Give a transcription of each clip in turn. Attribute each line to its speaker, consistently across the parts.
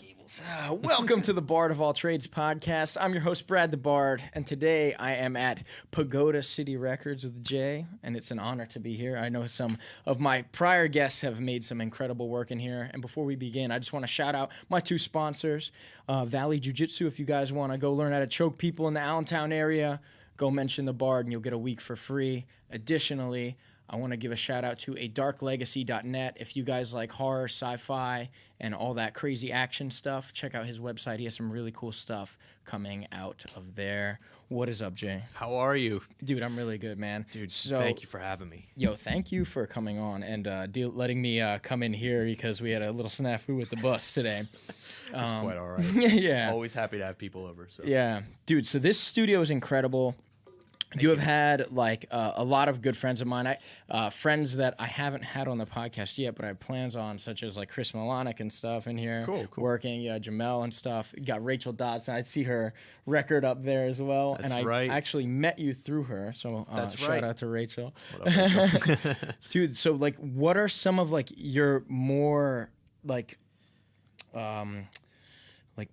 Speaker 1: cables. Welcome to the Bard of All Trades podcast. I'm your host, BradElBard, and today I am at Pagoda City Records with Jay, and it's an honor to be here. I know some of my prior guests have made some incredible work in here, and before we begin, I just want to shout out my two sponsors, Valley Jiujitsu. If you guys want to go learn how to choke people in the Allentown area, go mention the Bard, and you'll get a week for free. Additionally, I want to give a shout out to adarklegacy.net. If you guys like horror, sci-fi, and all that crazy action stuff, check out his website. He has some really cool stuff coming out of there. What is up, Jay?
Speaker 2: How are you?
Speaker 1: Dude, I'm really good, man.
Speaker 2: Dude, thank you for having me.
Speaker 1: Yo, thank you for coming on and letting me come in here because we had a little snafu with the bus today.
Speaker 2: It's quite all right.
Speaker 1: Yeah.
Speaker 2: Always happy to have people over. So.
Speaker 1: Yeah. Dude, so this studio is incredible. You have had like a lot of good friends of mine. Friends that I haven't had on the podcast yet, but I have plans on, such as like Chris Milanic and stuff in here.
Speaker 2: Cool.
Speaker 1: Working, Jamel and stuff. You got Rachel Dodson. I see her record up there as well.
Speaker 2: That's
Speaker 1: and
Speaker 2: right.
Speaker 1: I actually met you through her. So shout out to Rachel.
Speaker 2: What up, Rachel?
Speaker 1: Dude, so like what are some of like your more like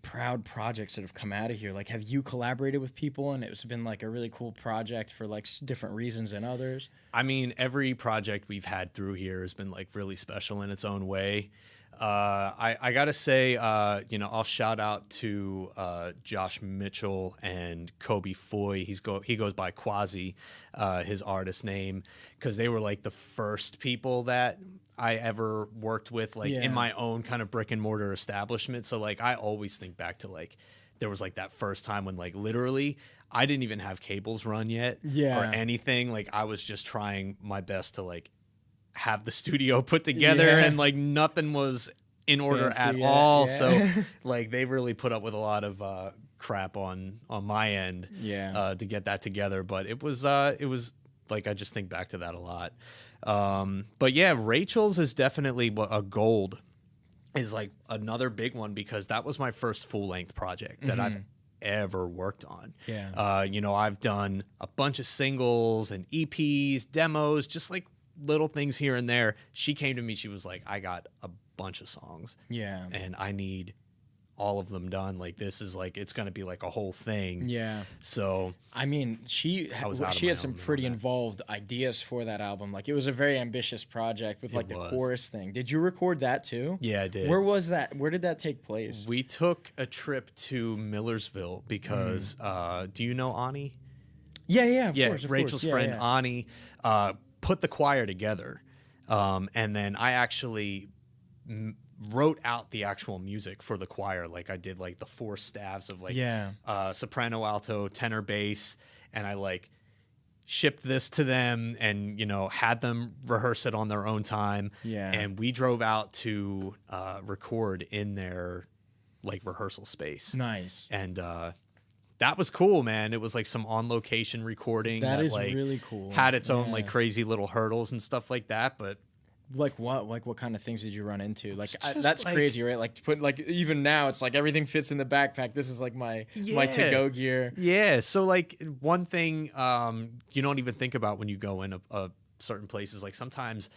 Speaker 1: proud projects that have come out of here? Like, have you collaborated with people and it's been like a really cool project for like different reasons than others?
Speaker 2: I mean, every project we've had through here has been like really special in its own way. I gotta say, I'll shout out to Josh Mitchell and Kobe Foy. He goes by Quasi, his artist name, because they were like the first people that I ever worked with, like in my own kind of brick and mortar establishment. So like I always think back to like there was like that first time when like literally I didn't even have cables run yet or anything. Like I was just trying my best to like have the studio put together and like nothing was in order at all. So like they really put up with a lot of crap on my end to get that together. But it was like I just think back to that a lot. But yeah, Rachel's is definitely a gold, is like another big one because that was my first full length project that I've ever worked on. I've done a bunch of singles and EPs, demos, just like little things here and there. She came to me, she was like, I got a bunch of songs and I need all of them done. Like this is like it's gonna be like a whole thing. So
Speaker 1: I mean, she had some pretty involved ideas for that album. Like it was a very ambitious project with like the chorus thing. Did you record that too?
Speaker 2: Yeah, I did.
Speaker 1: Where was that? Where did that take place?
Speaker 2: We took a trip to Millersville because do you know Ani?
Speaker 1: Yeah, of course.
Speaker 2: Rachel's friend Ani put the choir together, and then I actually wrote out the actual music for the choir. Like I did like the 4 staves of like soprano, alto, tenor, bass, and I like shipped this to them and had them rehearse it on their own time. And we drove out to record in their like rehearsal space.
Speaker 1: Nice.
Speaker 2: And that was cool, man. It was like some on location recording
Speaker 1: that is
Speaker 2: like
Speaker 1: really cool.
Speaker 2: Had its own like crazy little hurdles and stuff like that. But
Speaker 1: like what kind of things did you run into? Like that's like, crazy, right? Like put like even now it's like everything fits in the backpack. This is like my to-go gear.
Speaker 2: Yeah. So like one thing you don't even think about when you go in a certain places, like sometimes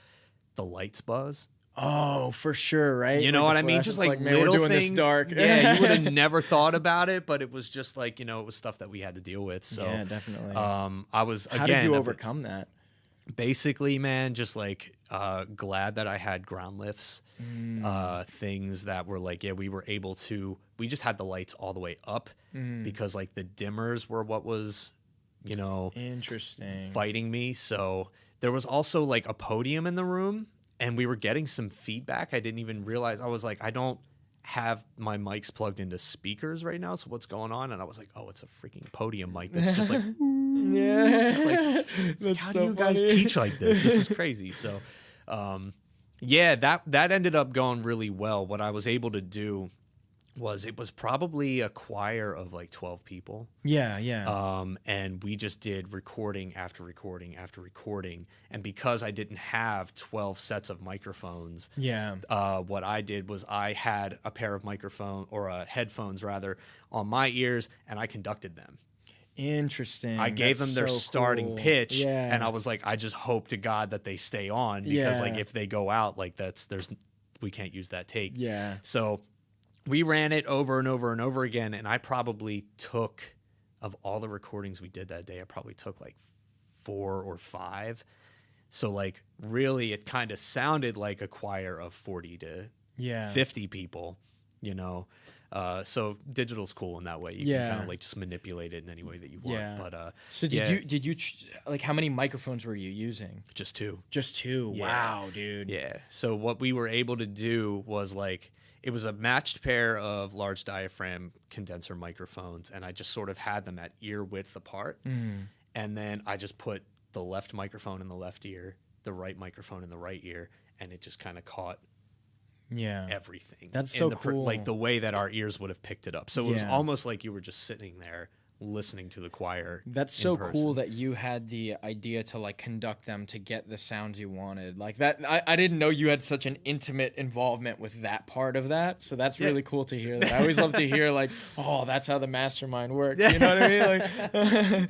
Speaker 2: the lights buzz.
Speaker 1: Oh, for sure, right?
Speaker 2: You know what I mean? Just like
Speaker 1: man,
Speaker 2: little
Speaker 1: we're doing
Speaker 2: things.
Speaker 1: This dark.
Speaker 2: Yeah, you would have never thought about it, but it was just like, it was stuff that we had to deal with. So
Speaker 1: yeah, definitely.
Speaker 2: I was
Speaker 1: How did you overcome that?
Speaker 2: Basically, man, just like glad that I had ground lifts, things that were like, we were able to, we just had the lights all the way up because like the dimmers were what was,
Speaker 1: interesting,
Speaker 2: fighting me. So there was also like a podium in the room and we were getting some feedback. I didn't even realize. I was like, I don't have my mics plugged into speakers right now. So what's going on? And I was like, oh, it's a freaking podium mic. That's just like,
Speaker 1: that's
Speaker 2: how
Speaker 1: so
Speaker 2: do you guys
Speaker 1: funny.
Speaker 2: teach like this? This is crazy. So, that ended up going really well. What I was able to do was it was probably a choir of like 12 people. And we just did recording after recording after recording. And because I didn't have 12 sets of microphones, what I did was I had a pair of headphones rather on my ears and I conducted them.
Speaker 1: Interesting.
Speaker 2: I gave them their starting
Speaker 1: cool.
Speaker 2: pitch and I was like, I just hope to God that they stay on because like if they go out, like we can't use that take.
Speaker 1: Yeah.
Speaker 2: So we ran it over and over and over again, and I probably took, of all the recordings we did that day, I probably took like 4 or 5. So like really it kind of sounded like a choir of 40 to 50 people, you know. So digital's cool in that way. You can kind of like just manipulate it in any way that you want.
Speaker 1: Yeah.
Speaker 2: But
Speaker 1: so did you like, how many microphones were you using?
Speaker 2: Just 2.
Speaker 1: Just 2.
Speaker 2: Yeah.
Speaker 1: Wow, dude.
Speaker 2: Yeah. So what we were able to do was like, it was a matched pair of large diaphragm condenser microphones, and I just sort of had them at ear width apart. And then I just put the left microphone in the left ear, the right microphone in the right ear, and it just kind of caught everything.
Speaker 1: That's so cool.
Speaker 2: Like the way that our ears would have picked it up. So it was almost like you were just sitting there listening to the choir.
Speaker 1: That's so cool that you had the idea to like conduct them to get the sounds you wanted. Like that, I didn't know you had such an intimate involvement with that part of that. So that's really cool to hear that. I always love to hear like, oh, that's how the mastermind works. You know what I mean? Like,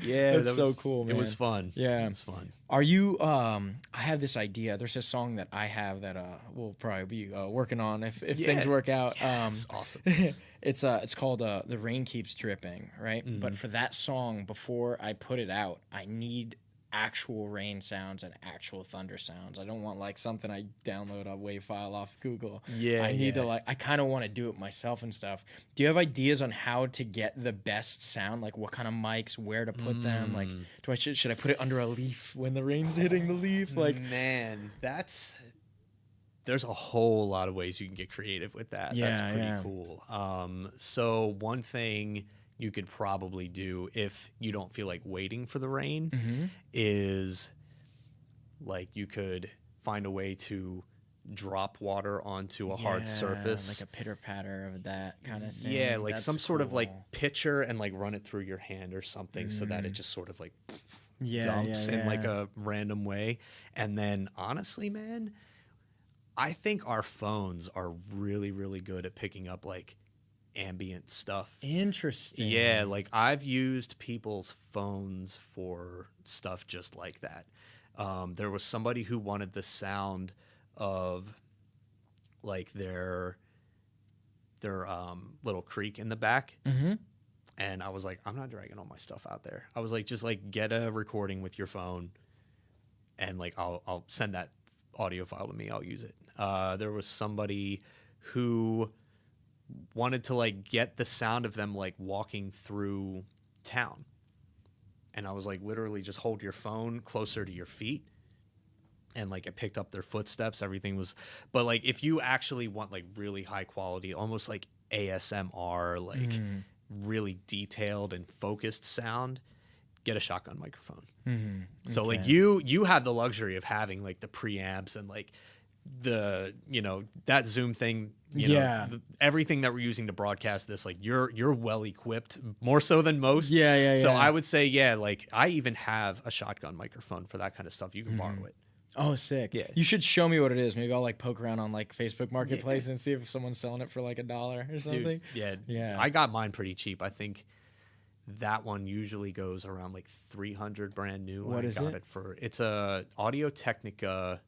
Speaker 1: that's so cool, man.
Speaker 2: It was fun.
Speaker 1: Yeah,
Speaker 2: it was fun.
Speaker 1: Are you? I have this idea. There's a song that I have that we'll probably be working on if things work out.
Speaker 2: Yes, awesome.
Speaker 1: It's called The Rain Keeps Dripping, right? But for that song, before I put it out, I need actual rain sounds and actual thunder sounds. I don't want like something I download a WAV file off Google. I need to like, I kind of want to do it myself and stuff. Do you have ideas on how to get the best sound? Like what kind of mics, where to put them? Like, should I put it under a leaf when the rain's hitting the leaf? Like,
Speaker 2: man, there's a whole lot of ways you can get creative with that. That's pretty cool. So one thing you could probably do if you don't feel like waiting for the rain is like you could find a way to drop water onto a hard surface.
Speaker 1: Like a pitter patter of that kind of thing.
Speaker 2: Yeah, like some sort of like pitcher and like run it through your hand or something so that it just sort of like dumps in like a random way. And then honestly, man, I think our phones are really, really good at picking up like ambient stuff.
Speaker 1: Interesting.
Speaker 2: Yeah, like I've used people's phones for stuff just like that. There was somebody who wanted the sound of like their little creek in the back. And I was like, I'm not dragging all my stuff out there. I was like, just like get a recording with your phone and like I'll send that audio file to me. I'll use it. There was somebody who wanted to like get the sound of them like walking through town. And I was like, literally just hold your phone closer to your feet. And like it picked up their footsteps. Everything was, but like if you actually want like really high quality, almost like ASMR, like really detailed and focused sound, get a shotgun microphone. So like you have the luxury of having like the preamps and like the, you know, that Zoom thing, you know, everything that we're using to broadcast this, like you're well equipped, more so than most. So I would say, like I even have a shotgun microphone for that kind of stuff. You can borrow it.
Speaker 1: Oh, sick.
Speaker 2: Yeah.
Speaker 1: You should show me what it is. Maybe I'll like poke around on like Facebook Marketplace and see if someone's selling it for like $1 or something.
Speaker 2: Dude, I got mine pretty cheap. I think that one usually goes around like 300 brand new.
Speaker 1: What is it?
Speaker 2: It's a Audio Technica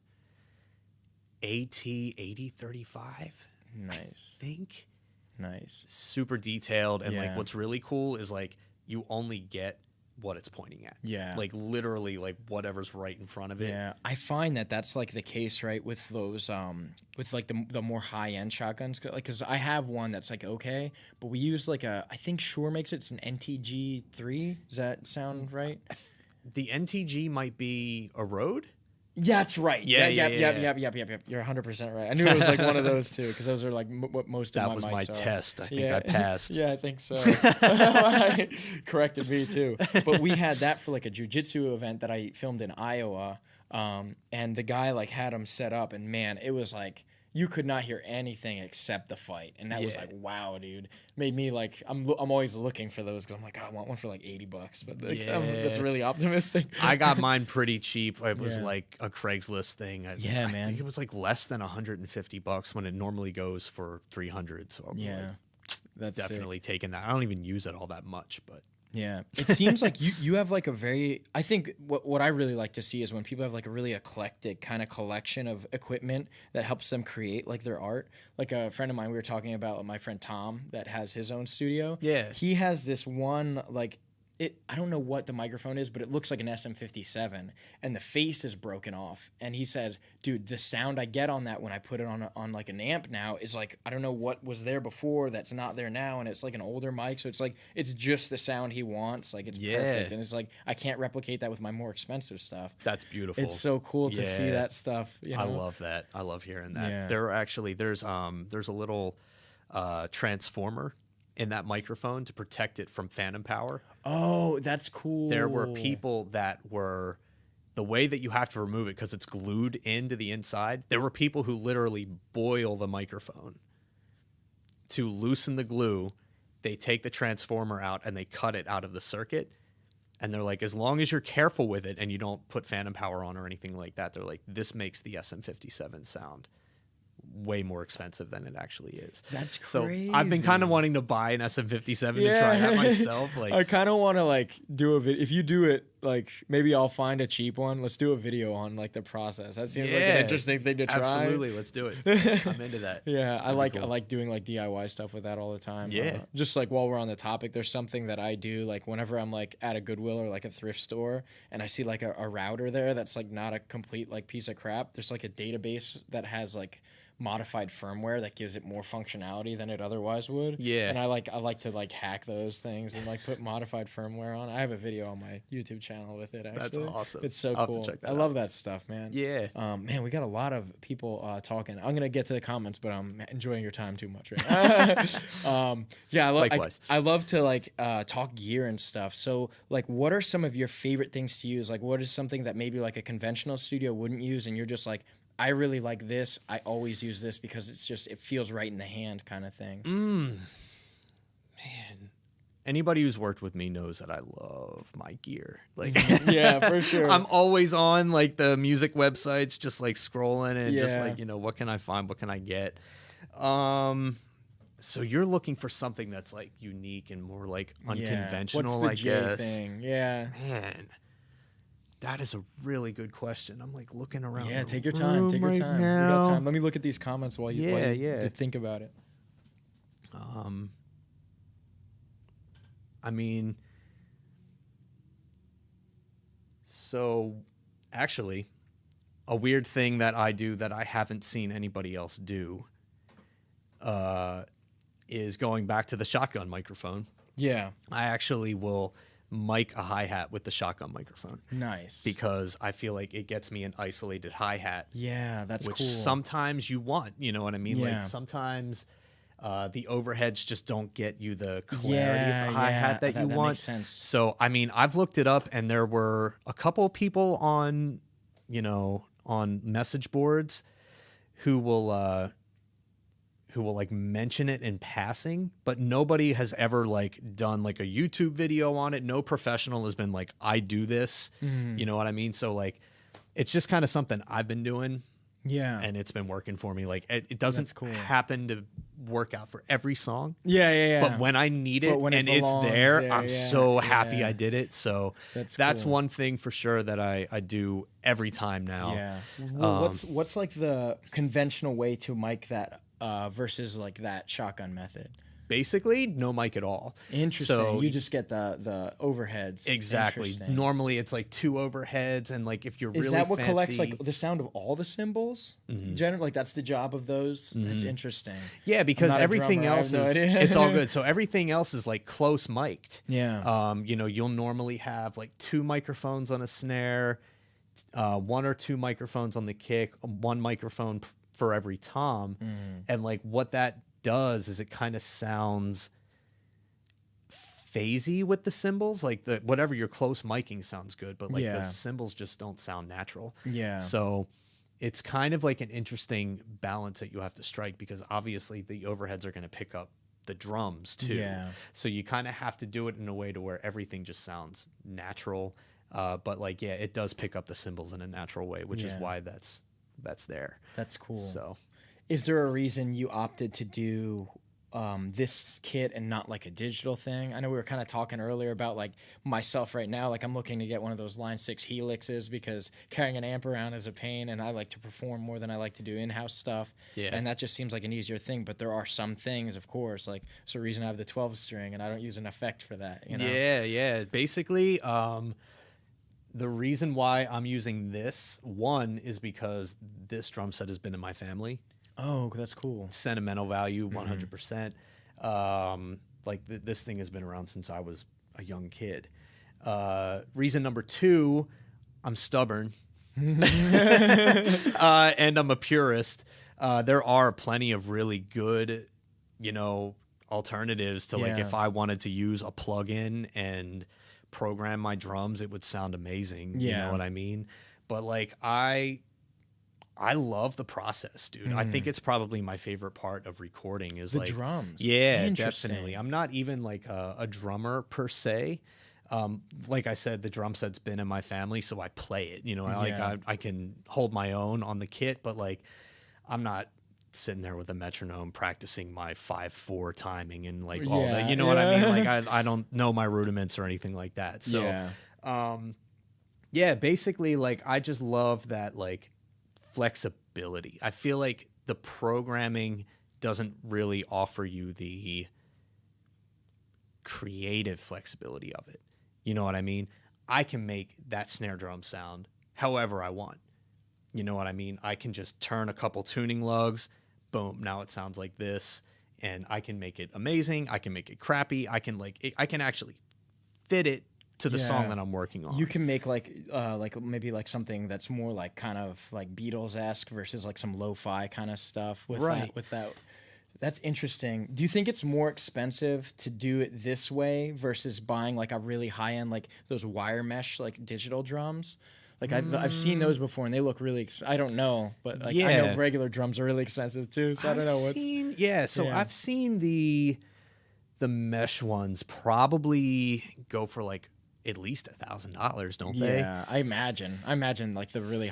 Speaker 2: AT8035.
Speaker 1: Nice.
Speaker 2: I think.
Speaker 1: Nice.
Speaker 2: Super detailed. And like what's really cool is like you only get what it's pointing at. Like literally like whatever's right in front of it.
Speaker 1: Yeah. I find that that's like the case, right, with those with like the more high-end shotguns, like cuz I have one that's like okay, but we use like I think Shure makes it, it's an NTG3. Does that sound right?
Speaker 2: The NTG might be a Rode?
Speaker 1: Yeah, that's right. Yep. You're 100% right. I knew it was like one of those two because those are like what most of my mics are.
Speaker 2: That was my test. I think I passed.
Speaker 1: Yeah, I think so. Corrected me too. But we had that for like a jiu-jitsu event that I filmed in Iowa, and the guy like had them set up, and man, it was like you could not hear anything except the fight, and that was like, wow, dude. Made me like I'm always looking for those because I'm like, oh, I want one for like $80, but like, that's really optimistic.
Speaker 2: I got mine pretty cheap. It was like a Craigslist thing. I
Speaker 1: man.
Speaker 2: think it was like less than $150 when it normally goes for $300. So I was like,
Speaker 1: that's
Speaker 2: definitely taking that. I don't even use it all that much, but
Speaker 1: Yeah, it seems like you have like a very. I think what I really like to see is when people have like a really eclectic kind of collection of equipment that helps them create like their art. Like a friend of mine, we were talking about my friend Tom that has his own studio.
Speaker 2: Yeah.
Speaker 1: He has this one like. I don't know what the microphone is, but it looks like an SM57, and the face is broken off. And he said, "Dude, the sound I get on that when I put it on like an amp now is like I don't know what was there before that's not there now, and it's like an older mic, so it's like it's just the sound he wants, like it's perfect, and it's like I can't replicate that with my more expensive stuff.
Speaker 2: That's beautiful.
Speaker 1: It's so cool to see that stuff. You know?
Speaker 2: I love that. I love hearing that.
Speaker 1: Yeah.
Speaker 2: There's a little transformer in that microphone to protect it from phantom power.
Speaker 1: Oh, that's cool.
Speaker 2: There were people that were the way that you have to remove it because it's glued into the inside. There were people who literally boil the microphone to loosen the glue. They take the transformer out and they cut it out of the circuit. And they're like, as long as you're careful with it and you don't put phantom power on or anything like that, they're like, this makes the SM57 sound way more expensive than it actually is.
Speaker 1: That's crazy.
Speaker 2: So I've been kind of wanting to buy an SM57 to try that myself. Like,
Speaker 1: I kind of want to like do a video. If you do it, like maybe I'll find a cheap one. Let's do a video on like the process. That seems like an interesting thing to try.
Speaker 2: Absolutely, let's do it. I'm into that.
Speaker 1: Yeah, I like doing like DIY stuff with that all the time.
Speaker 2: Yeah.
Speaker 1: Just like while we're on the topic, there's something that I do like whenever I'm like at a Goodwill or like a thrift store and I see like a router there that's like not a complete like piece of crap. There's like a database that has like modified firmware that gives it more functionality than it otherwise would.
Speaker 2: Yeah.
Speaker 1: And I like to like hack those things and like put modified firmware on. I have a video on my YouTube channel with it, actually.
Speaker 2: That's awesome.
Speaker 1: It's so
Speaker 2: I'll have
Speaker 1: cool.
Speaker 2: to check that
Speaker 1: I
Speaker 2: out.
Speaker 1: love that stuff, man.
Speaker 2: Yeah.
Speaker 1: Man, we got a lot of people talking. I'm gonna get to the comments, but I'm enjoying your time too much right now. Yeah,
Speaker 2: Likewise.
Speaker 1: I love to like talk gear and stuff. So like, what are some of your favorite things to use? Like, what is something that maybe like a conventional studio wouldn't use, and you're just like, I really like this. I always use this because it feels right in the hand, kind of thing.
Speaker 2: Man, anybody who's worked with me knows that I love my gear. Like,
Speaker 1: yeah, for sure.
Speaker 2: I'm always on like the music websites, just like scrolling and just
Speaker 1: Yeah.
Speaker 2: like, what can I find? What can I get? So you're looking for something that's like unique and more like unconventional,
Speaker 1: What's the
Speaker 2: I
Speaker 1: J
Speaker 2: guess.
Speaker 1: thing? Yeah.
Speaker 2: Man, that is a really good question. I'm like looking around.
Speaker 1: Yeah,
Speaker 2: the
Speaker 1: take your time. Take your
Speaker 2: room
Speaker 1: time.
Speaker 2: right
Speaker 1: We got
Speaker 2: now.
Speaker 1: time. Let me look at these comments while you think about it.
Speaker 2: I mean, so actually, a weird thing that I do that I haven't seen anybody else do is going back to the shotgun microphone.
Speaker 1: Yeah.
Speaker 2: I actually will mic a hi-hat with the shotgun microphone
Speaker 1: Nice.
Speaker 2: because I feel like it gets me an isolated hi-hat.
Speaker 1: Yeah, that's
Speaker 2: which
Speaker 1: cool.
Speaker 2: sometimes you want, you know what I mean?
Speaker 1: Yeah.
Speaker 2: Like sometimes the overheads just don't get you the clarity of the hi-hat that you
Speaker 1: that
Speaker 2: want.
Speaker 1: makes sense.
Speaker 2: So, I mean, I've looked it up and there were a couple people on, on message boards who will like mention it in passing, but nobody has ever like done like a YouTube video on it. No professional has been like, I do this, you know what I mean? So like, it's just kind of something I've been doing.
Speaker 1: Yeah.
Speaker 2: And it's been working for me. Like it doesn't
Speaker 1: That's cool.
Speaker 2: happen to work out for every song.
Speaker 1: Yeah.
Speaker 2: But when I need it
Speaker 1: when it
Speaker 2: and it's
Speaker 1: belongs
Speaker 2: there,
Speaker 1: there,
Speaker 2: I'm
Speaker 1: yeah,
Speaker 2: so happy
Speaker 1: yeah.
Speaker 2: I did it. So
Speaker 1: That's cool.
Speaker 2: one thing for sure that I do every time now.
Speaker 1: Yeah. Well, what's like the conventional way to mic that versus like that shotgun method?
Speaker 2: Basically, no mic at all.
Speaker 1: Interesting.
Speaker 2: So
Speaker 1: You just get the overheads.
Speaker 2: exactly.
Speaker 1: Interesting.
Speaker 2: Normally, it's like 2 overheads, and like if you're
Speaker 1: Is
Speaker 2: really
Speaker 1: that what
Speaker 2: fancy,
Speaker 1: collects like the sound of all the cymbals? Generally, like that's the job of those. That's interesting.
Speaker 2: yeah, because
Speaker 1: not a
Speaker 2: everything
Speaker 1: drummer, I
Speaker 2: else
Speaker 1: have no
Speaker 2: is
Speaker 1: idea.
Speaker 2: it's all good. So everything else is like close mic'd.
Speaker 1: Yeah.
Speaker 2: You'll normally have like 2 microphones on a snare, 1 or 2 microphones on the kick, 1 microphone for every tom, and like what that does is it kind of sounds phasey with the cymbals. Like whatever your close miking sounds good, but like the cymbals just don't sound natural.
Speaker 1: Yeah.
Speaker 2: So it's kind of like an interesting balance that you have to strike because obviously the overheads are going to pick up the drums too.
Speaker 1: Yeah.
Speaker 2: So you kind of have to do it in a way to where everything just sounds natural. But like, yeah, it does pick up the cymbals in a natural way, which is why that's there.
Speaker 1: That's cool.
Speaker 2: So
Speaker 1: Is there a reason you opted to do this kit and not like a digital thing? I know we were kind of talking earlier about like myself right now. Like I'm looking to get one of those Line 6 Helixes because carrying an amp around is a pain, and I like to perform more than I like to do in-house stuff.
Speaker 2: Yeah.
Speaker 1: And that just seems like an easier thing. But there are some things, of course, like it's the reason I have the 12 string and I don't use an effect for that. You know?
Speaker 2: Yeah. Basically, the reason why I'm using this one is because this drum set has been in my family.
Speaker 1: Oh, that's cool.
Speaker 2: Sentimental value, 100%. Like this thing has been around since I was a young kid. Reason number 2, I'm stubborn. And I'm a purist. There are plenty of really good, alternatives to like if I wanted to use a plugin and program my drums, it would sound amazing. You know what I mean? But like I love the process, dude. I think it's probably my favorite part of recording is
Speaker 1: the
Speaker 2: like
Speaker 1: drums.
Speaker 2: Yeah, definitely. I'm not even like a drummer per se. Like I said, the drum set's been in my family, so I play it. I can hold my own on the kit, but like I'm not sitting there with a metronome practicing my 5/4 timing and like all that. You know what I mean? Like I don't know my rudiments or anything like that. So basically like I just love that like flexibility. I feel like the programming doesn't really offer you the creative flexibility of it. You know what I mean? I can make that snare drum sound however I want. You know what I mean? I can just turn a couple tuning lugs, boom, now it sounds like this, and I can make it amazing. I can make it crappy. I can I can actually fit it to the song that I'm working on.
Speaker 1: You can make like maybe like something that's more like kind of like Beatles-esque versus like some lo-fi kind of stuff with that. That's interesting. Do you think it's more expensive to do it this way versus buying like a really high-end like those wire mesh like digital drums? Like I've seen those before and they look really I don't know, but like I know regular drums are really expensive too, so I don't know what's
Speaker 2: I've seen the mesh ones probably go for like at least $1,000, don't they?
Speaker 1: Yeah, I imagine like the really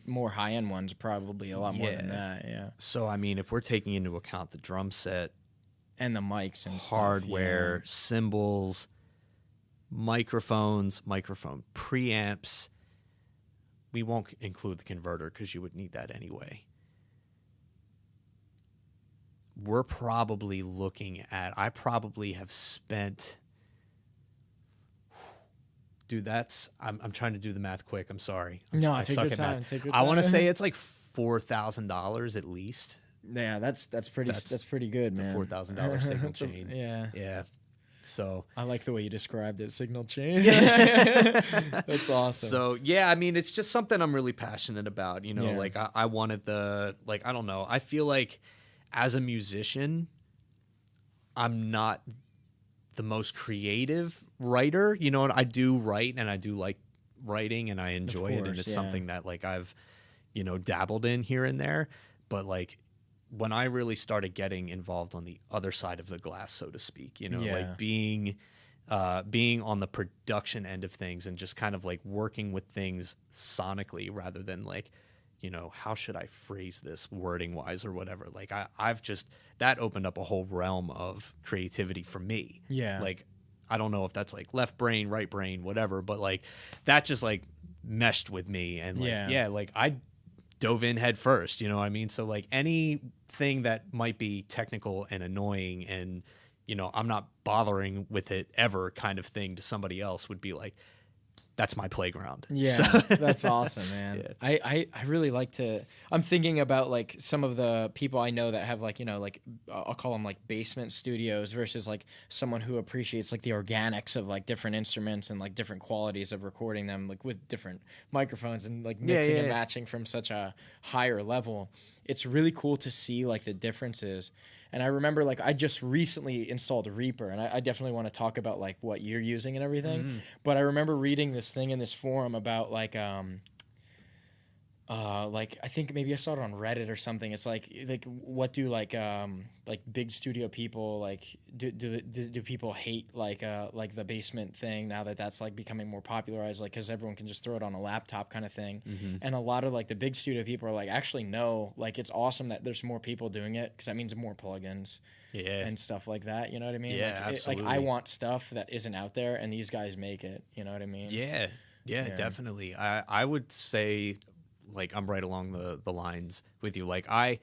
Speaker 1: more high end ones probably a lot more than that. Yeah.
Speaker 2: So I mean, if we're taking into account the drum set
Speaker 1: and the mics and
Speaker 2: hardware, cymbals, microphones, microphone preamps, we won't include the converter because you would need that anyway. We're probably looking at. I probably have spent. Dude, I'm trying to do the math quick. I'm sorry.
Speaker 1: Take your time.
Speaker 2: I want to say it's like $4,000 at least.
Speaker 1: Yeah, that's pretty good, man.
Speaker 2: $4,000 signal chain. Yeah. So
Speaker 1: I like the way you described it, signal chain. That's awesome.
Speaker 2: So yeah, I mean, it's just something I'm really passionate about. Like I wanted I don't know. I feel like as a musician, I'm not the most creative writer. You know what? I do write and I do like writing and I enjoy it, and it's something that like I've dabbled in here and there, but like when I really started getting involved on the other side of the glass, so to speak, like being on the production end of things and just kind of like working with things sonically rather than like how should I phrase this wording wise or whatever. Like I've just, that opened up a whole realm of creativity for me.
Speaker 1: Yeah.
Speaker 2: Like, I don't know if that's like left brain, right brain, whatever, but like that just like meshed with me. And like, like I dove in head first, you know what I mean? So like anything that might be technical and annoying and, I'm not bothering with it ever kind of thing to somebody else would be like, that's my playground.
Speaker 1: Yeah, that's awesome, man. Yeah. I really like to. I'm thinking about like some of the people I know that have like like I'll call them like basement studios versus like someone who appreciates like the organics of like different instruments and like different qualities of recording them like with different microphones and like mixing and matching from such a higher level. It's really cool to see like the differences. And I remember like I just recently installed Reaper, and I definitely want to talk about like what you're using and everything. But I remember reading this thing in this forum about like I think maybe I saw it on Reddit or something. It's like what do like big studio people like do people hate like the basement thing now that that's like becoming more popularized, like because everyone can just throw it on a laptop kind of thing. And a lot of like the big studio people are like, actually no, like it's awesome that there's more people doing it because that means more plugins. and stuff like that. You know what I mean?
Speaker 2: Yeah,
Speaker 1: like,
Speaker 2: absolutely.
Speaker 1: Like I want stuff that isn't out there, and these guys make it. You know what I mean?
Speaker 2: Yeah, definitely. I would say, like, I'm right along the lines with you. Like, I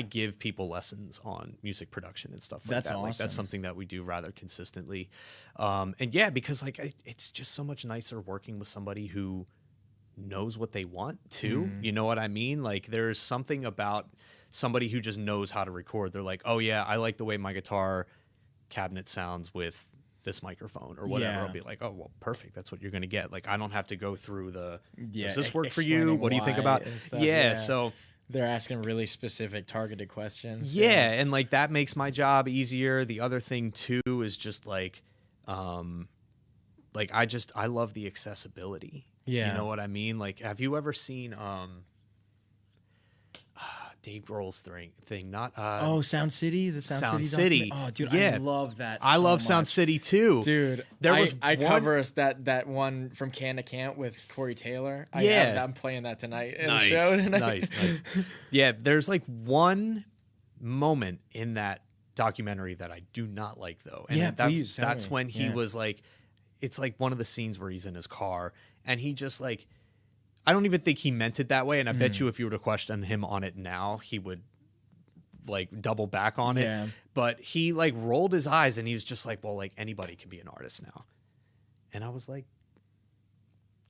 Speaker 2: give people lessons on music production and stuff like
Speaker 1: That's
Speaker 2: that.
Speaker 1: awesome.
Speaker 2: Like, that's something that we do rather consistently. And yeah, because like it's just so much nicer working with somebody who knows what they want too. You know what I mean? Like, there's something about somebody who just knows how to record. They're like, oh yeah, I like the way my guitar cabinet sounds with this microphone or whatever. I'll be like, oh well, perfect, that's what you're gonna get. Like, I don't have to go through the does this work for you, what do you think about so
Speaker 1: they're asking really specific targeted questions.
Speaker 2: and like that makes my job easier. The other thing too is just like I love the accessibility. You know what I mean? Like, have you ever seen Dave Grohl's thing? Not
Speaker 1: Sound City, the Sound
Speaker 2: City.
Speaker 1: Oh, dude,
Speaker 2: yeah.
Speaker 1: I love that.
Speaker 2: I love
Speaker 1: much.
Speaker 2: Sound City too,
Speaker 1: dude. I cover that one from Can to Can't with Corey Taylor. I'm playing that tonight in the show tonight.
Speaker 2: Nice. Yeah, there's like one moment in that documentary that I do not like though, and
Speaker 1: please.
Speaker 2: That's when he was like, it's like one of the scenes where he's in his car and he just like, I don't even think he meant it that way. And I bet you if you were to question him on it now, he would like double back on it. But he like rolled his eyes and he was just like, well, like anybody can be an artist now. And I was like,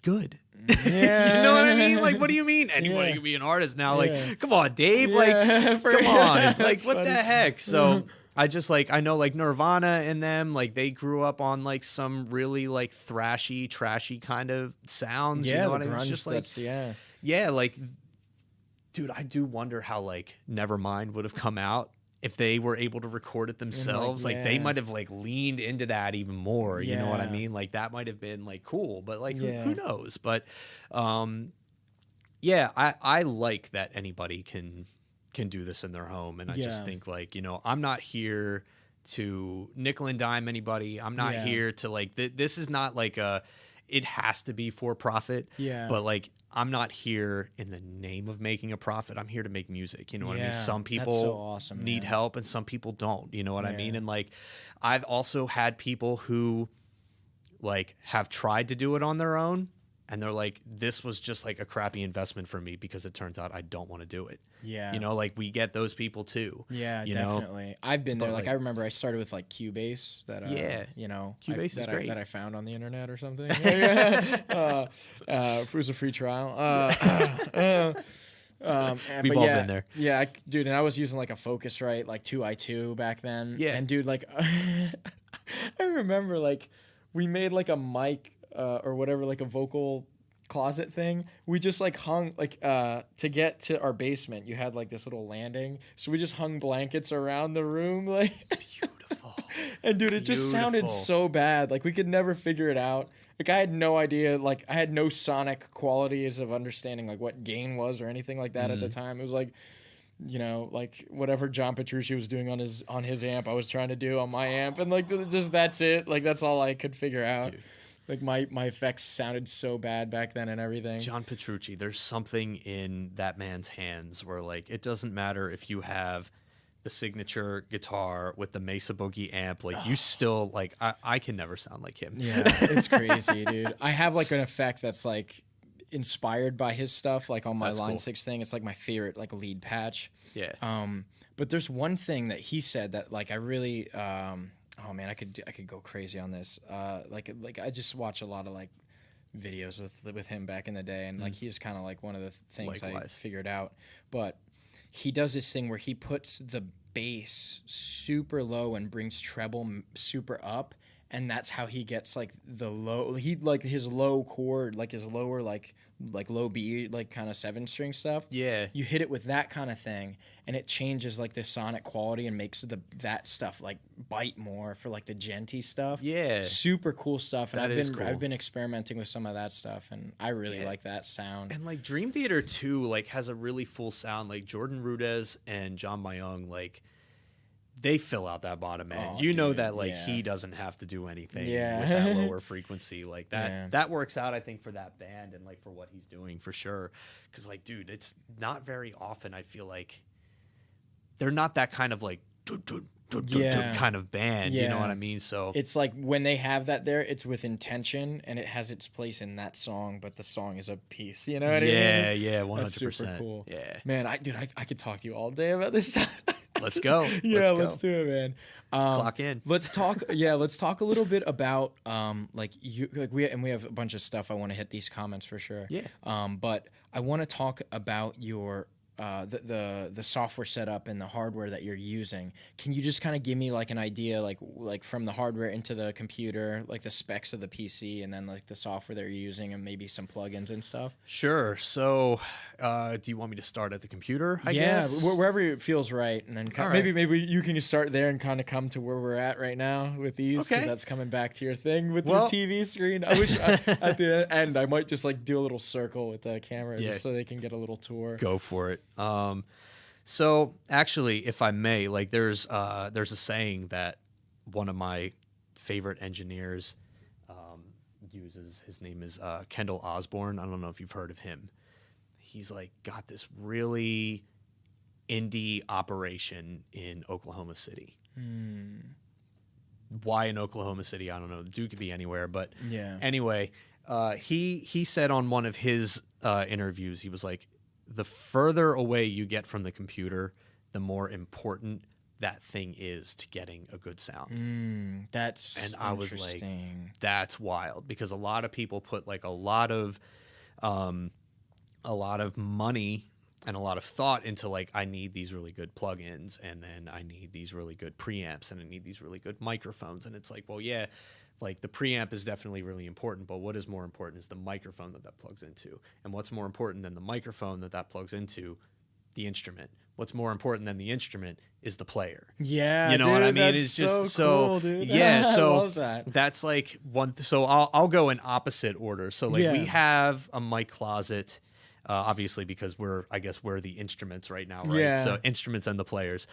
Speaker 2: good.
Speaker 1: Yeah.
Speaker 2: You know what I mean? Like, what do you mean anybody can be an artist now? Like, come on, Dave. Like, come on. Like, what the heck? So I just like, I know like Nirvana and them, like they grew up on like some really like thrashy, trashy kind of sounds.
Speaker 1: Yeah,
Speaker 2: you know what I
Speaker 1: the
Speaker 2: mean? It's
Speaker 1: grunge
Speaker 2: just like,
Speaker 1: that's,
Speaker 2: yeah, like, dude, I do wonder how like Nevermind would have come out if they were able to record it themselves. Like they might have like leaned into that even more. You know what I mean? Like that might have been like cool, but like who knows? But yeah, I like that anybody can do this in their home. And I just think like, you know, I'm not here to nickel and dime anybody. I'm not here to like, this is not like it has to be for profit. But like, I'm not here in the name of making a profit. I'm here to make music. You know what I mean? Some people need help and some people don't. You know what I mean? And like, I've also had people who like have tried to do it on their own. And they're like, this was just like a crappy investment for me because it turns out I don't want to do it. You know, like we get those people too. You
Speaker 1: definitely.
Speaker 2: Know?
Speaker 1: I've been there. Like I remember I started with like Cubase that, you know,
Speaker 2: Cubase is great.
Speaker 1: that I found on the internet or something. It was a free trial.
Speaker 2: We've all been there.
Speaker 1: Yeah, dude. And I was using like a Focusrite, like 2i2 back then. And dude, like, I remember like we made like a mic or whatever, like a vocal closet thing. We just like hung like to get to our basement, you had like this little landing, so we just hung blankets around the room, like
Speaker 2: beautiful.
Speaker 1: And dude, it just sounded so bad. Like we could never figure it out. Like I had no idea. Like I had no sonic qualities of understanding like what gain was or anything like that at the time. It was like, you know, like whatever John Petrucci was doing on his amp, I was trying to do on my amp, and like just that's it. Like that's all I could figure out. Dude. Like my effects sounded so bad back then and everything.
Speaker 2: John Petrucci, there's something in that man's hands where like it doesn't matter if you have the signature guitar with the Mesa Boogie amp, like you still like I can never sound like him.
Speaker 1: Yeah, it's crazy, dude. I have like an effect that's like inspired by his stuff, like on my Line 6 thing. It's like my favorite like lead patch. But there's one thing that he said that like I really oh man, I could go crazy on this. Like I just watch a lot of like videos with him back in the day, and like he's kind of like one of the things I figured out. But he does this thing where he puts the bass super low and brings treble super up, and that's how he gets like the low. He like his low chord, like his lower like low B, like kind of 7-string stuff. You hit it with that kind of thing, and it changes like the sonic quality and makes that stuff like bite more for like the djenty stuff. Super cool stuff. And I've been experimenting with some of that stuff, and I really like that sound.
Speaker 2: And like Dream Theater 2 like has a really full sound. Like Jordan Rudess and John Mayung, like they fill out that bottom end. You know that like he doesn't have to do anything with that lower frequency like that. That works out, I think, for that band and like for what he's doing for sure. Because like, dude, it's not very often I feel like they're not that kind of like kind of band. You know what I mean? So
Speaker 1: it's like when they have that there, it's with intention and it has its place in that song, but the song is a piece. You know what I mean?
Speaker 2: Yeah, 100%.
Speaker 1: That's super cool.
Speaker 2: Yeah,
Speaker 1: man, I could talk to you all day about this.
Speaker 2: Let's go.
Speaker 1: Let's do it, man.
Speaker 2: Clock in.
Speaker 1: Let's talk. Let's talk a little bit about we have a bunch of stuff. I want to hit these comments for sure.
Speaker 2: Yeah.
Speaker 1: But I want to talk about your the software setup and the hardware that you're using. Can you just kind of give me like an idea, like from the hardware into the computer, like the specs of the PC, and then like the software that you're using, and maybe some plugins and stuff?
Speaker 2: Sure. So, do you want me to start at the computer? I guess
Speaker 1: wherever it feels right, and then maybe you can just start there and kind of come to where we're at right now with these, because that's coming back to your thing with the TV screen. I wish at the end I might just like do a little circle with the camera, just so they can get a little tour.
Speaker 2: Go for it. So actually, if I may, like there's a saying that one of my favorite engineers uses. His name is Kendall Osborne. I don't know if you've heard of him. He's like got this really indie operation in Oklahoma City. Why in Oklahoma City? I don't know. The dude could be anywhere, but anyway, he said on one of his interviews, he was like, the further away you get from the computer, the more important that thing is to getting a good sound.
Speaker 1: That's
Speaker 2: I was like, that's wild, because a lot of people put like a lot of money and a lot of thought into like, I need these really good plugins, and then I need these really good preamps, and I need these really good microphones. And it's like, well, yeah, like the preamp is definitely really important, but what is more important is the microphone that plugs into. And what's more important than the microphone that plugs into? The instrument. What's more important than the instrument is the player.
Speaker 1: Yeah,
Speaker 2: you know what I mean? It's just
Speaker 1: cool, dude.
Speaker 2: Yeah, so
Speaker 1: I love that.
Speaker 2: That's like one. So I'll go in opposite order. So like we have a mic closet. Obviously, because we're the instruments right now, right?
Speaker 1: Yeah.
Speaker 2: So instruments and the players.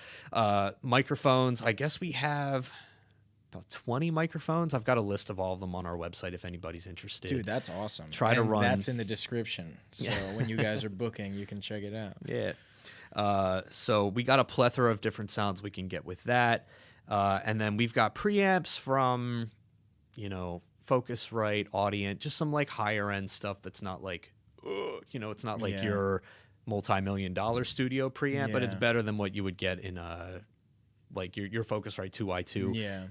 Speaker 2: Microphones, I guess we have about 20 microphones. I've got a list of all of them on our website if anybody's interested.
Speaker 1: Dude, that's awesome.
Speaker 2: To run.
Speaker 1: That's in the description. So when you guys are booking, you can check it out.
Speaker 2: Yeah. So we got a plethora of different sounds we can get with that. And then we've got preamps from, Focusrite, Audient, just some like higher end stuff that's not like, it's not like your multi-million-dollar studio preamp, but it's better than what you would get in like your Focusrite 2i2.
Speaker 1: Yeah.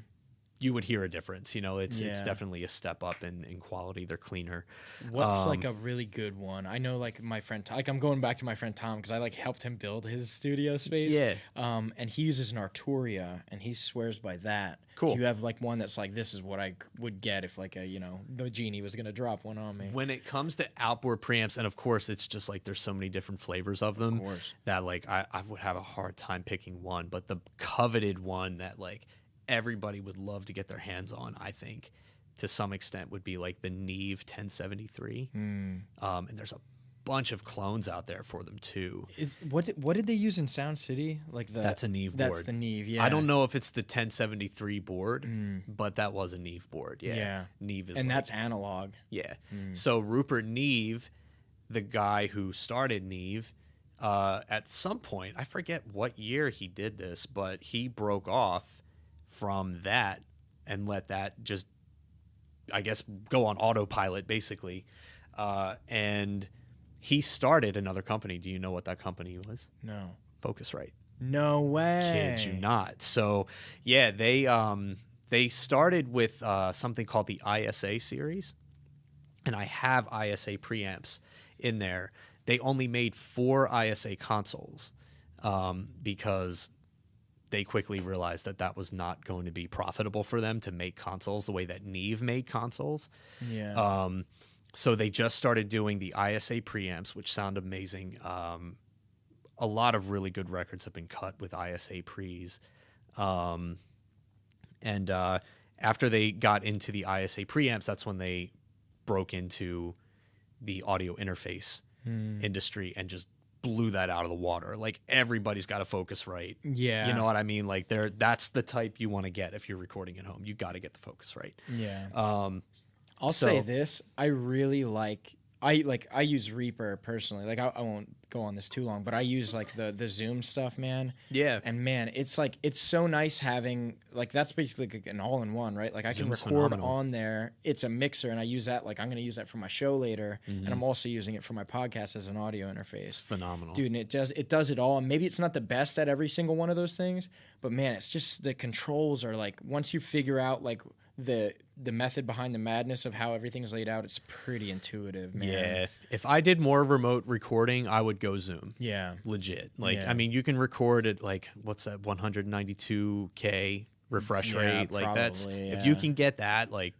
Speaker 2: You would hear a difference. It's definitely a step up in quality. They're cleaner.
Speaker 1: What's like a really good one? I know like my friend, like I'm going back to my friend Tom, because I like helped him build his studio space.
Speaker 2: Yeah.
Speaker 1: And he uses an Arturia, and he swears by that.
Speaker 2: Cool.
Speaker 1: Do you have like one that's like, this is what I would get if like the genie was gonna drop one on me?
Speaker 2: When it comes to outboard preamps, and of course it's just like there's so many different flavors of them that like I would have a hard time picking one, but the coveted one that like everybody would love to get their hands on, I think, to some extent, would be like the Neve 1073. And there's a bunch of clones out there for them too.
Speaker 1: What did they use in Sound City?
Speaker 2: That's a Neve board.
Speaker 1: That's the Neve. Yeah.
Speaker 2: I don't know if it's the 1073 board, but that was a Neve board. Yeah. Neve is,
Speaker 1: and that's analog.
Speaker 2: Yeah. So Rupert Neve, the guy who started Neve, at some point, I forget what year he did this, but he broke off from that and let that just, I guess, go on autopilot basically. And he started another company. Do you know what that company was?
Speaker 1: No.
Speaker 2: Focusrite.
Speaker 1: No way.
Speaker 2: Kid you not. So yeah, they started with something called the ISA series, and I have ISA preamps in there. They only made 4 ISA consoles because they quickly realized that was not going to be profitable for them to make consoles the way that Neve made consoles.
Speaker 1: Yeah.
Speaker 2: So they just started doing the ISA preamps, which sound amazing. A lot of really good records have been cut with ISA pre's. And after they got into the ISA preamps, that's when they broke into the audio interface industry and just blew that out of the water. Like everybody's got a Focusrite.
Speaker 1: Yeah.
Speaker 2: You know what I mean? Like that's the type you want to get if you're recording at home. You got to get the Focusrite.
Speaker 1: Yeah. I'll say this. I really like I use Reaper personally. Like I won't go on this too long, but I use like the Zoom stuff, man.
Speaker 2: Yeah.
Speaker 1: And man, it's like it's so nice having like that's basically like an all-in-one, right? Like I can
Speaker 2: Zoom's
Speaker 1: record
Speaker 2: phenomenal.
Speaker 1: on there. It's a mixer, and I use that. Like I'm gonna use that for my show later, and I'm also using it for my podcast as an audio interface.
Speaker 2: It's phenomenal,
Speaker 1: dude. And it does it all. And maybe it's not the best at every single one of those things, but man, it's just the controls are like once you figure out like the method behind the madness of how everything's laid out, it's pretty intuitive, man.
Speaker 2: Yeah. If I did more remote recording, I would go Zoom.
Speaker 1: Yeah.
Speaker 2: Legit. Like,
Speaker 1: Yeah.
Speaker 2: I mean, you can record at like, what's that, 192K refresh rate? Like that's, if you can get that, like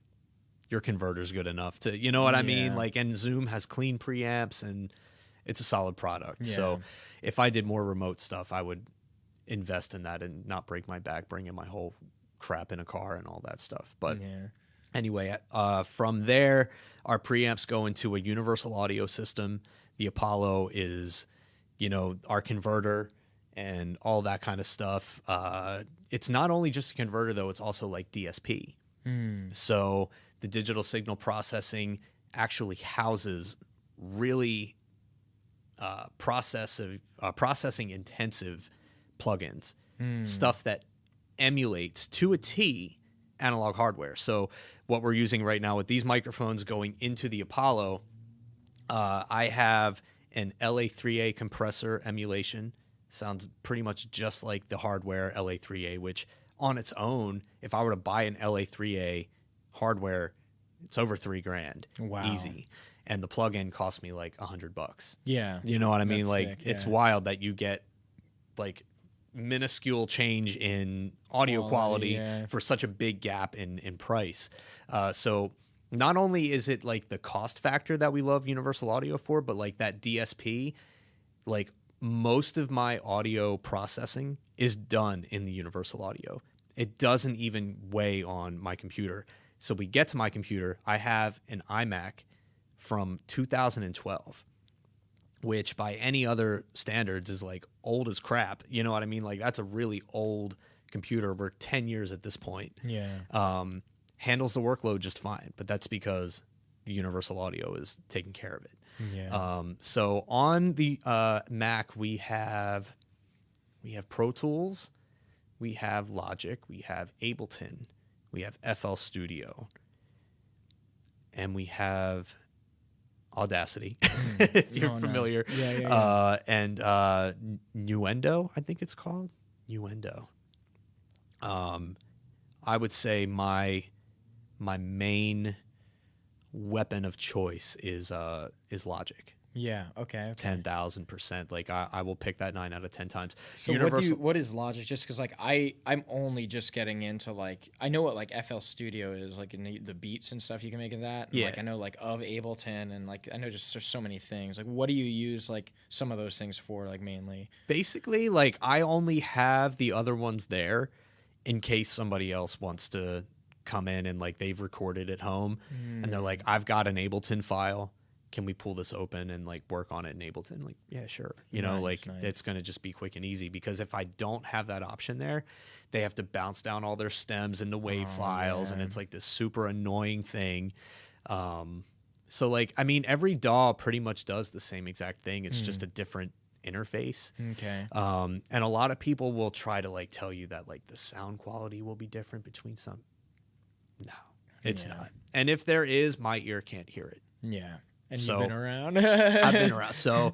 Speaker 2: your converter's good enough to, you know what I mean? Like, and Zoom has clean preamps and it's a solid product.
Speaker 1: Yeah.
Speaker 2: So if I did more remote stuff, I would invest in that and not break my back, bringing my whole crap in a car and all that stuff. But anyway, from there, our preamps go into a universal audio system. The Apollo is, you know, our converter and all that kind of stuff. It's not only just a converter, though. It's also like DSP. So the digital signal processing actually houses really processing intensive plugins, stuff that emulates to a T analog hardware. So what we're using right now with these microphones going into the Apollo, I have an LA3A compressor emulation. Sounds pretty much just like the hardware LA3A, which on its own, if I were to buy an LA3A hardware, it's over $3,000.
Speaker 1: Wow.
Speaker 2: Easy. And the plug-in cost me like $100.
Speaker 1: Yeah.
Speaker 2: You know what I mean?
Speaker 1: That's
Speaker 2: Like
Speaker 1: sick,
Speaker 2: it's
Speaker 1: yeah.
Speaker 2: wild that you get like minuscule change in audio quality for such a big gap in price. So not only is it like the cost factor that we love Universal Audio for, but like that DSP, like most of my audio processing is done in the Universal Audio. It doesn't even weigh on my computer. So we get to my computer, I have an iMac from 2012. Which by any other standards is like old as crap. You know what I mean? Like that's a really old computer. We're 10 years at this point.
Speaker 1: Yeah.
Speaker 2: Handles the workload just fine, but that's because the Universal Audio is taking care of it.
Speaker 1: Yeah.
Speaker 2: So on the Mac, we have Pro Tools, we have Logic, we have Ableton, we have FL Studio, and we have Audacity, if you're familiar. And Nuendo, I think it's called. Nuendo. I would say my main weapon of choice is Logic.
Speaker 1: Yeah. Okay.
Speaker 2: 10,000%. Like I will pick that 9 out of 10 times.
Speaker 1: So what is Logic? Just because like I'm only just getting into like I know what like FL Studio is like in the beats and stuff you can make in that. And,
Speaker 2: Yeah.
Speaker 1: Like I know like of Ableton and like I know just there's so many things. Like what do you use like some of those things for like mainly?
Speaker 2: Basically, like I only have the other ones there in case somebody else wants to come in and like they've recorded at home and they're like, I've got an Ableton file. Can we pull this open and like work on it in Ableton? Like, yeah, sure. You know, like it's going to just be quick and easy because if I don't have that option there, they have to bounce down all their stems into WAV files and it's like this super annoying thing. So like, I mean, every DAW pretty much does the same exact thing. It's just a different interface.
Speaker 1: Okay.
Speaker 2: And a lot of people will try to like tell you that like the sound quality will be different between some. No, it's not. And if there is, my ear can't hear it.
Speaker 1: Yeah. And
Speaker 2: So,
Speaker 1: you've been around.
Speaker 2: I've been around. So,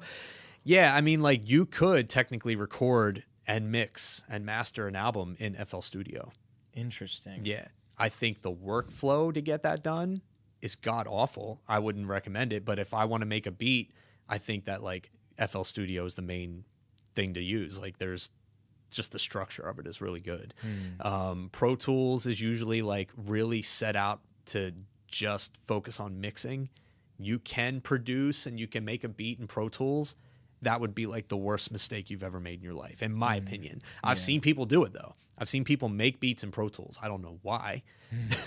Speaker 2: yeah, I mean, like you could technically record and mix and master an album in FL Studio.
Speaker 1: Interesting.
Speaker 2: Yeah. I think the workflow to get that done is god awful. I wouldn't recommend it. But if I want to make a beat, I think that like FL Studio is the main thing to use. Like there's just the structure of it is really good. Pro Tools is usually like really set out to just focus on mixing. You can produce and you can make a beat in Pro Tools. That would be like the worst mistake you've ever made in your life, in my opinion. I've seen people do it though. I've seen people make beats in Pro Tools. I don't know why,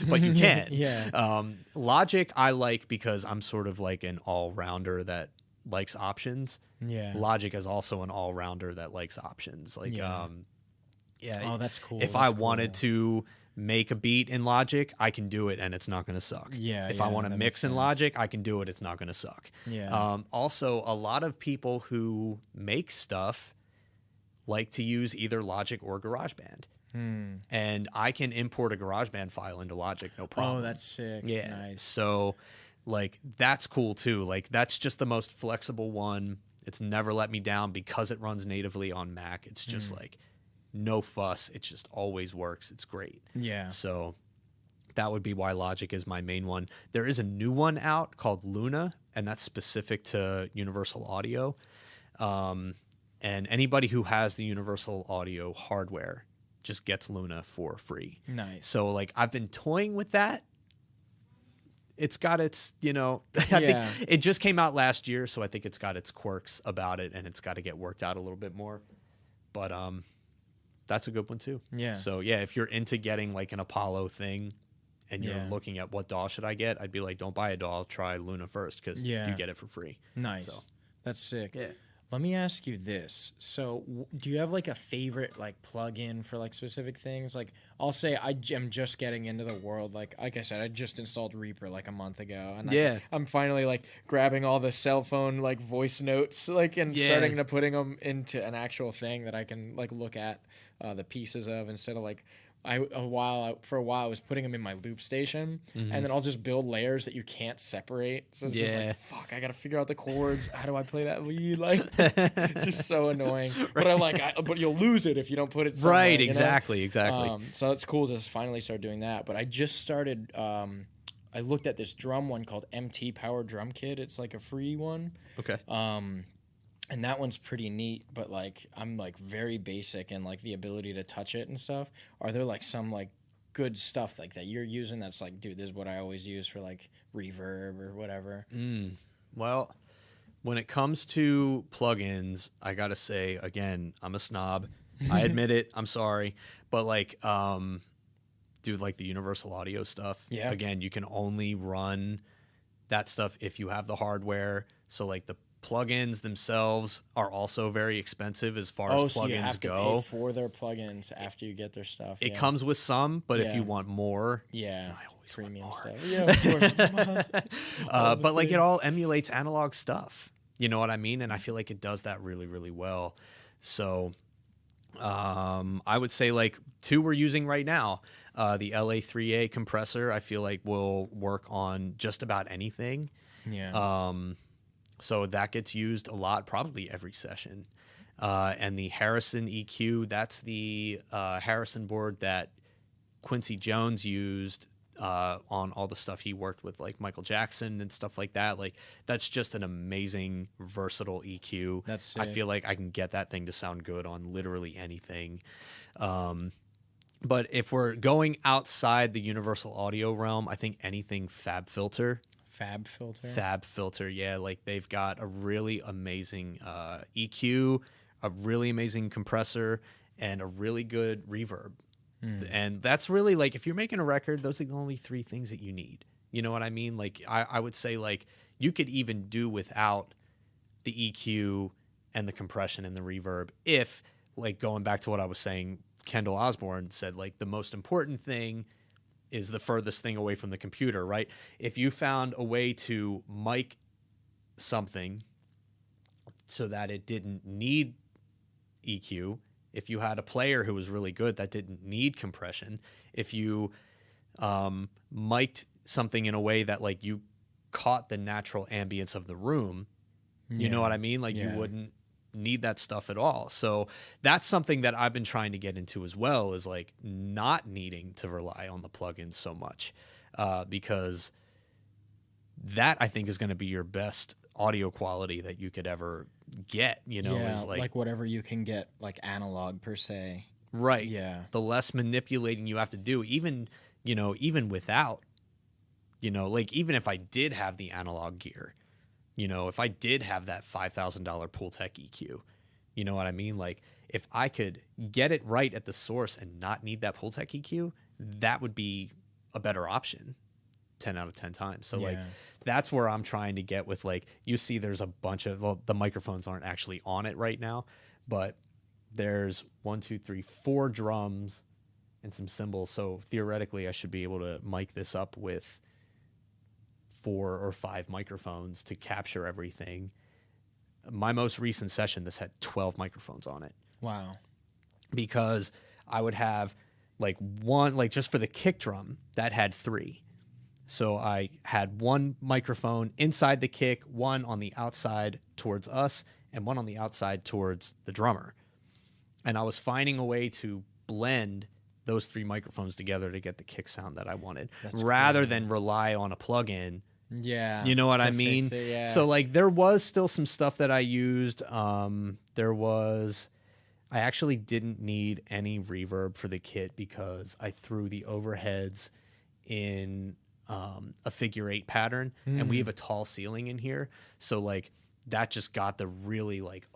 Speaker 2: but you can. Logic I like because I'm sort of like an all-rounder that likes options.
Speaker 1: Yeah.
Speaker 2: Logic is also an all-rounder that likes options. Like,
Speaker 1: oh, that's cool.
Speaker 2: If
Speaker 1: That's
Speaker 2: I wanted to make a beat in Logic, I can do it and it's not going to suck.
Speaker 1: Yeah.
Speaker 2: If I want to mix in Logic, I can do it. It's not going to suck.
Speaker 1: Yeah.
Speaker 2: Also, a lot of people who make stuff like to use either Logic or GarageBand. And I can import a GarageBand file into Logic, no problem.
Speaker 1: Oh, that's sick.
Speaker 2: Yeah.
Speaker 1: Nice.
Speaker 2: So, like, that's cool too. Like, that's just the most flexible one. It's never let me down because it runs natively on Mac. It's just like no fuss. It just always works. It's great.
Speaker 1: Yeah.
Speaker 2: So that would be why Logic is my main one. There is a new one out called Luna, and that's specific to Universal Audio. And anybody who has the Universal Audio hardware just gets Luna for free.
Speaker 1: Nice.
Speaker 2: So, like, I've been toying with that. It's got its, I
Speaker 1: Yeah.
Speaker 2: think it just came out last year, so I think it's got its quirks about it, and it's got to get worked out a little bit more. But that's a good one too.
Speaker 1: Yeah.
Speaker 2: So yeah, if you're into getting like an Apollo thing, and you're
Speaker 1: Yeah.
Speaker 2: looking at what DAW should I get, I'd be like, don't buy a DAW, try Luna first because
Speaker 1: Yeah.
Speaker 2: you get it for free.
Speaker 1: Nice.
Speaker 2: So.
Speaker 1: That's sick.
Speaker 2: Yeah.
Speaker 1: Let me ask you this. So, do you have like a favorite like plugin for like specific things? Like, I'll say I am just getting into the world. Like I said, I just installed Reaper like a month ago, and
Speaker 2: Yeah.
Speaker 1: I'm finally like grabbing all the cell phone like voice notes like and
Speaker 2: Yeah.
Speaker 1: starting to putting them into an actual thing that I can like look at the pieces of instead of like. For a while I was putting them in my loop station, and then I'll just build layers that you can't separate. So it's just like, fuck, I gotta figure out the chords. How do I play that lead? Like, it's just so annoying. Right. But you'll lose it if you don't put it somewhere,
Speaker 2: Right.
Speaker 1: you know?
Speaker 2: Exactly.
Speaker 1: So it's cool to finally start doing that. But I just started. I looked at this drum one called MT Power Drum Kit. It's like a free one.
Speaker 2: Okay.
Speaker 1: And that one's pretty neat, but like I'm like very basic and like the ability to touch it and stuff. Are there like some like good stuff like that you're using that's like, dude, this is what I always use for like reverb or whatever?
Speaker 2: Well, when it comes to plugins, I gotta say again, I'm a snob. I admit it. I'm sorry, but like, dude, like the Universal Audio stuff.
Speaker 1: Yeah.
Speaker 2: Again, you can only run that stuff if you have the hardware. So like the plugins themselves are also very expensive as far as
Speaker 1: so
Speaker 2: plugins
Speaker 1: you have to
Speaker 2: go.
Speaker 1: pay for their plugins after you get their stuff.
Speaker 2: It comes with some, but if
Speaker 1: Yeah.
Speaker 2: you want more,
Speaker 1: yeah,
Speaker 2: I always
Speaker 1: premium
Speaker 2: want more.
Speaker 1: stuff. Yeah, of course.
Speaker 2: But like it all emulates analog stuff. You know what I mean? And I feel like it does that really, really well. So I would say like two we're using right now. The LA3A compressor, I feel like will work on just about anything.
Speaker 1: Yeah.
Speaker 2: So that gets used a lot, probably every session. And the Harrison EQ, that's the Harrison board that Quincy Jones used on all the stuff he worked with, like Michael Jackson and stuff like that. Like, that's just an amazing, versatile EQ.
Speaker 1: That's sick.
Speaker 2: I feel like I can get that thing to sound good on literally anything. But if we're going outside the Universal Audio realm, I think anything Fab Filter, yeah. Like they've got a really amazing EQ, a really amazing compressor, and a really good reverb. And that's really like, if you're making a record, those are the only three things that you need. You know what I mean? Like I would say like you could even do without the EQ and the compression and the reverb if, like, going back to what I was saying, Kendall Osborne said like the most important thing is the furthest thing away from the computer, right? If you found a way to mic something so that it didn't need EQ, if you had a player who was really good that didn't need compression, if you mic'd something in a way that like you caught the natural ambience of the room, you know what I mean? Like you wouldn't need that stuff at all. So that's something that I've been trying to get into as well, is like not needing to rely on the plugins so much, because that I think is going to be your best audio quality that you could ever get, you know, is
Speaker 1: like whatever you can get like analog per se.
Speaker 2: Right.
Speaker 1: Yeah.
Speaker 2: The less manipulating you have to do, even, you know, even without, you know, like even if I did have the analog gear, you know, if I did have that $5,000 Pultec EQ, you know what I mean? Like if I could get it right at the source and not need that Pultec EQ, that would be a better option 10 out of 10 times. So like that's where I'm trying to get with, like, you see there's a bunch of, well, the microphones aren't actually on it right now, but there's 4 drums and some cymbals. So theoretically, I should be able to mic this up with 4 or 5 microphones to capture everything. My most recent session, this had 12 microphones on it.
Speaker 1: Wow.
Speaker 2: Because I would have like one, like just for the kick drum, that had 3. So I had one microphone inside the kick, one on the outside towards us, and one on the outside towards the drummer. And I was finding a way to blend those 3 microphones together to get the kick sound that I wanted, rather than rely on a plug-in.
Speaker 1: Yeah.
Speaker 2: You know what I mean?
Speaker 1: It, yeah.
Speaker 2: So like there was still some stuff that I used. I actually didn't need any reverb for the kit because I threw the overheads in a figure 8 pattern, and we have a tall ceiling in here. So like that just got the really like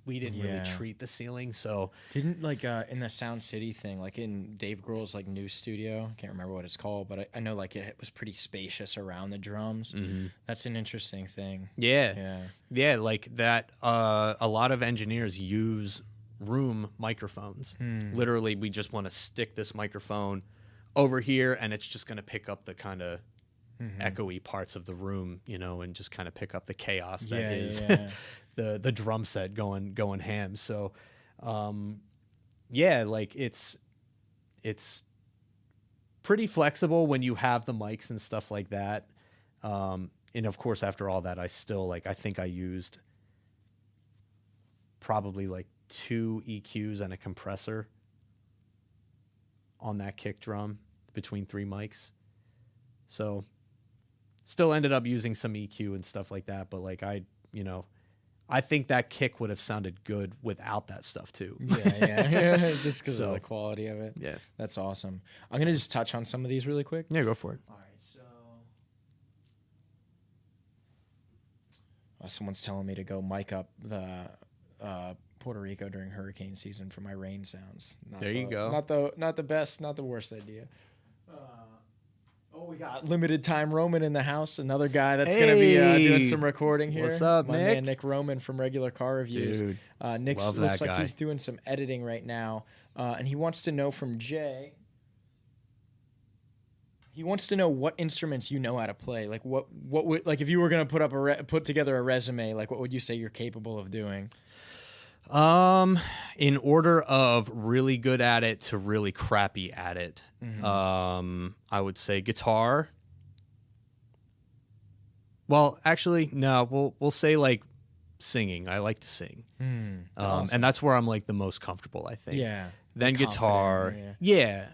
Speaker 2: we didn't really treat the ceiling. So
Speaker 1: didn't like in the Sound City thing, like in Dave Grohl's like new studio, I can't remember what it's called, but I know like it was pretty spacious around the drums. That's an interesting thing.
Speaker 2: Yeah, like that. A lot of engineers use room microphones. Literally, we just want to stick this microphone over here, and it's just going to pick up the kind of echoey parts of the room, you know, and just kind of pick up the chaos that is the drum set going ham. So, like it's pretty flexible when you have the mics and stuff like that. And of course, after all that, I still I think I used probably like 2 EQs and a compressor on that kick drum between 3 mics. So still ended up using some EQ and stuff like that, but like I think that kick would have sounded good without that stuff too.
Speaker 1: Yeah. Just because of the quality of it.
Speaker 2: Yeah.
Speaker 1: That's awesome. I'm going to just touch on some of these really quick.
Speaker 2: Yeah, go for it.
Speaker 1: All right, so someone's telling me to go mic up the Puerto Rico during hurricane season for my rain sounds.
Speaker 2: You go.
Speaker 1: Not the best, not the worst idea. We got limited time Roman in the house. Another guy that's going to be doing some recording here.
Speaker 2: What's up,
Speaker 1: my
Speaker 2: Nick?
Speaker 1: man Nick Roman from Regular Car Reviews.
Speaker 2: Dude,
Speaker 1: Nick
Speaker 2: love
Speaker 1: looks
Speaker 2: that
Speaker 1: like
Speaker 2: guy.
Speaker 1: he's doing some editing right now, and he wants to know from Jay. He wants to know what instruments you know how to play. Like what would, like if you were going to put together a resume, like what would you say you're capable of doing?
Speaker 2: In order of really good at it to really crappy at it, I would say guitar. Well, actually, no, we'll say like singing. I like to sing.
Speaker 1: Awesome.
Speaker 2: And that's where I'm like the most comfortable, I think.
Speaker 1: Yeah.
Speaker 2: Then guitar. Yeah.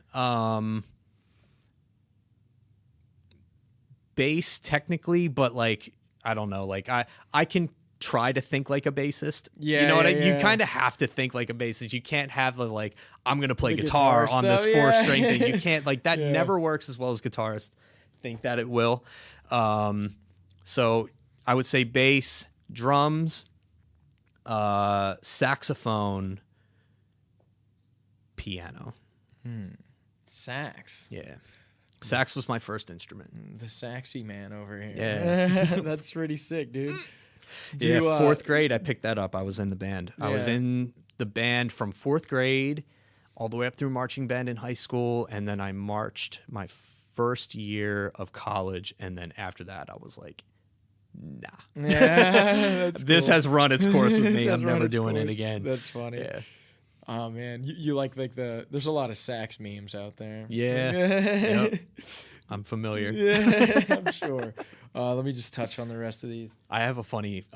Speaker 2: Bass technically, but like I don't know, like I can try to think like a bassist.
Speaker 1: Yeah,
Speaker 2: you know what I mean?
Speaker 1: yeah.
Speaker 2: You kind of have to think like a bassist. You can't have the like I'm gonna play
Speaker 1: The
Speaker 2: guitar
Speaker 1: guitar
Speaker 2: on this
Speaker 1: stuff,
Speaker 2: 4-string thing. You can't like that.
Speaker 1: Yeah.
Speaker 2: Never works as well as guitarists think that it will. So I would say bass, drums, saxophone, piano.
Speaker 1: Sax.
Speaker 2: Yeah. Sax was my first instrument.
Speaker 1: The saxy man over here.
Speaker 2: Yeah.
Speaker 1: That's pretty sick, dude.
Speaker 2: Yeah, 4th grade, I picked that up. I was in the band. I was
Speaker 1: Yeah.
Speaker 2: in the band from 4th grade all the way up through marching band in high school, and then I marched my first year of college, and then after that, I was like, nah.
Speaker 1: Yeah, that's
Speaker 2: This
Speaker 1: cool.
Speaker 2: has run its course with
Speaker 1: This
Speaker 2: me.
Speaker 1: has
Speaker 2: I'm
Speaker 1: run
Speaker 2: never
Speaker 1: its
Speaker 2: doing it
Speaker 1: course.
Speaker 2: again.
Speaker 1: That's funny.
Speaker 2: Yeah.
Speaker 1: Oh man, you like there's a lot of sax memes out there.
Speaker 2: Yeah. Yep. I'm familiar.
Speaker 1: Yeah, I'm sure. Let me just touch on the rest of these.
Speaker 2: I have a funny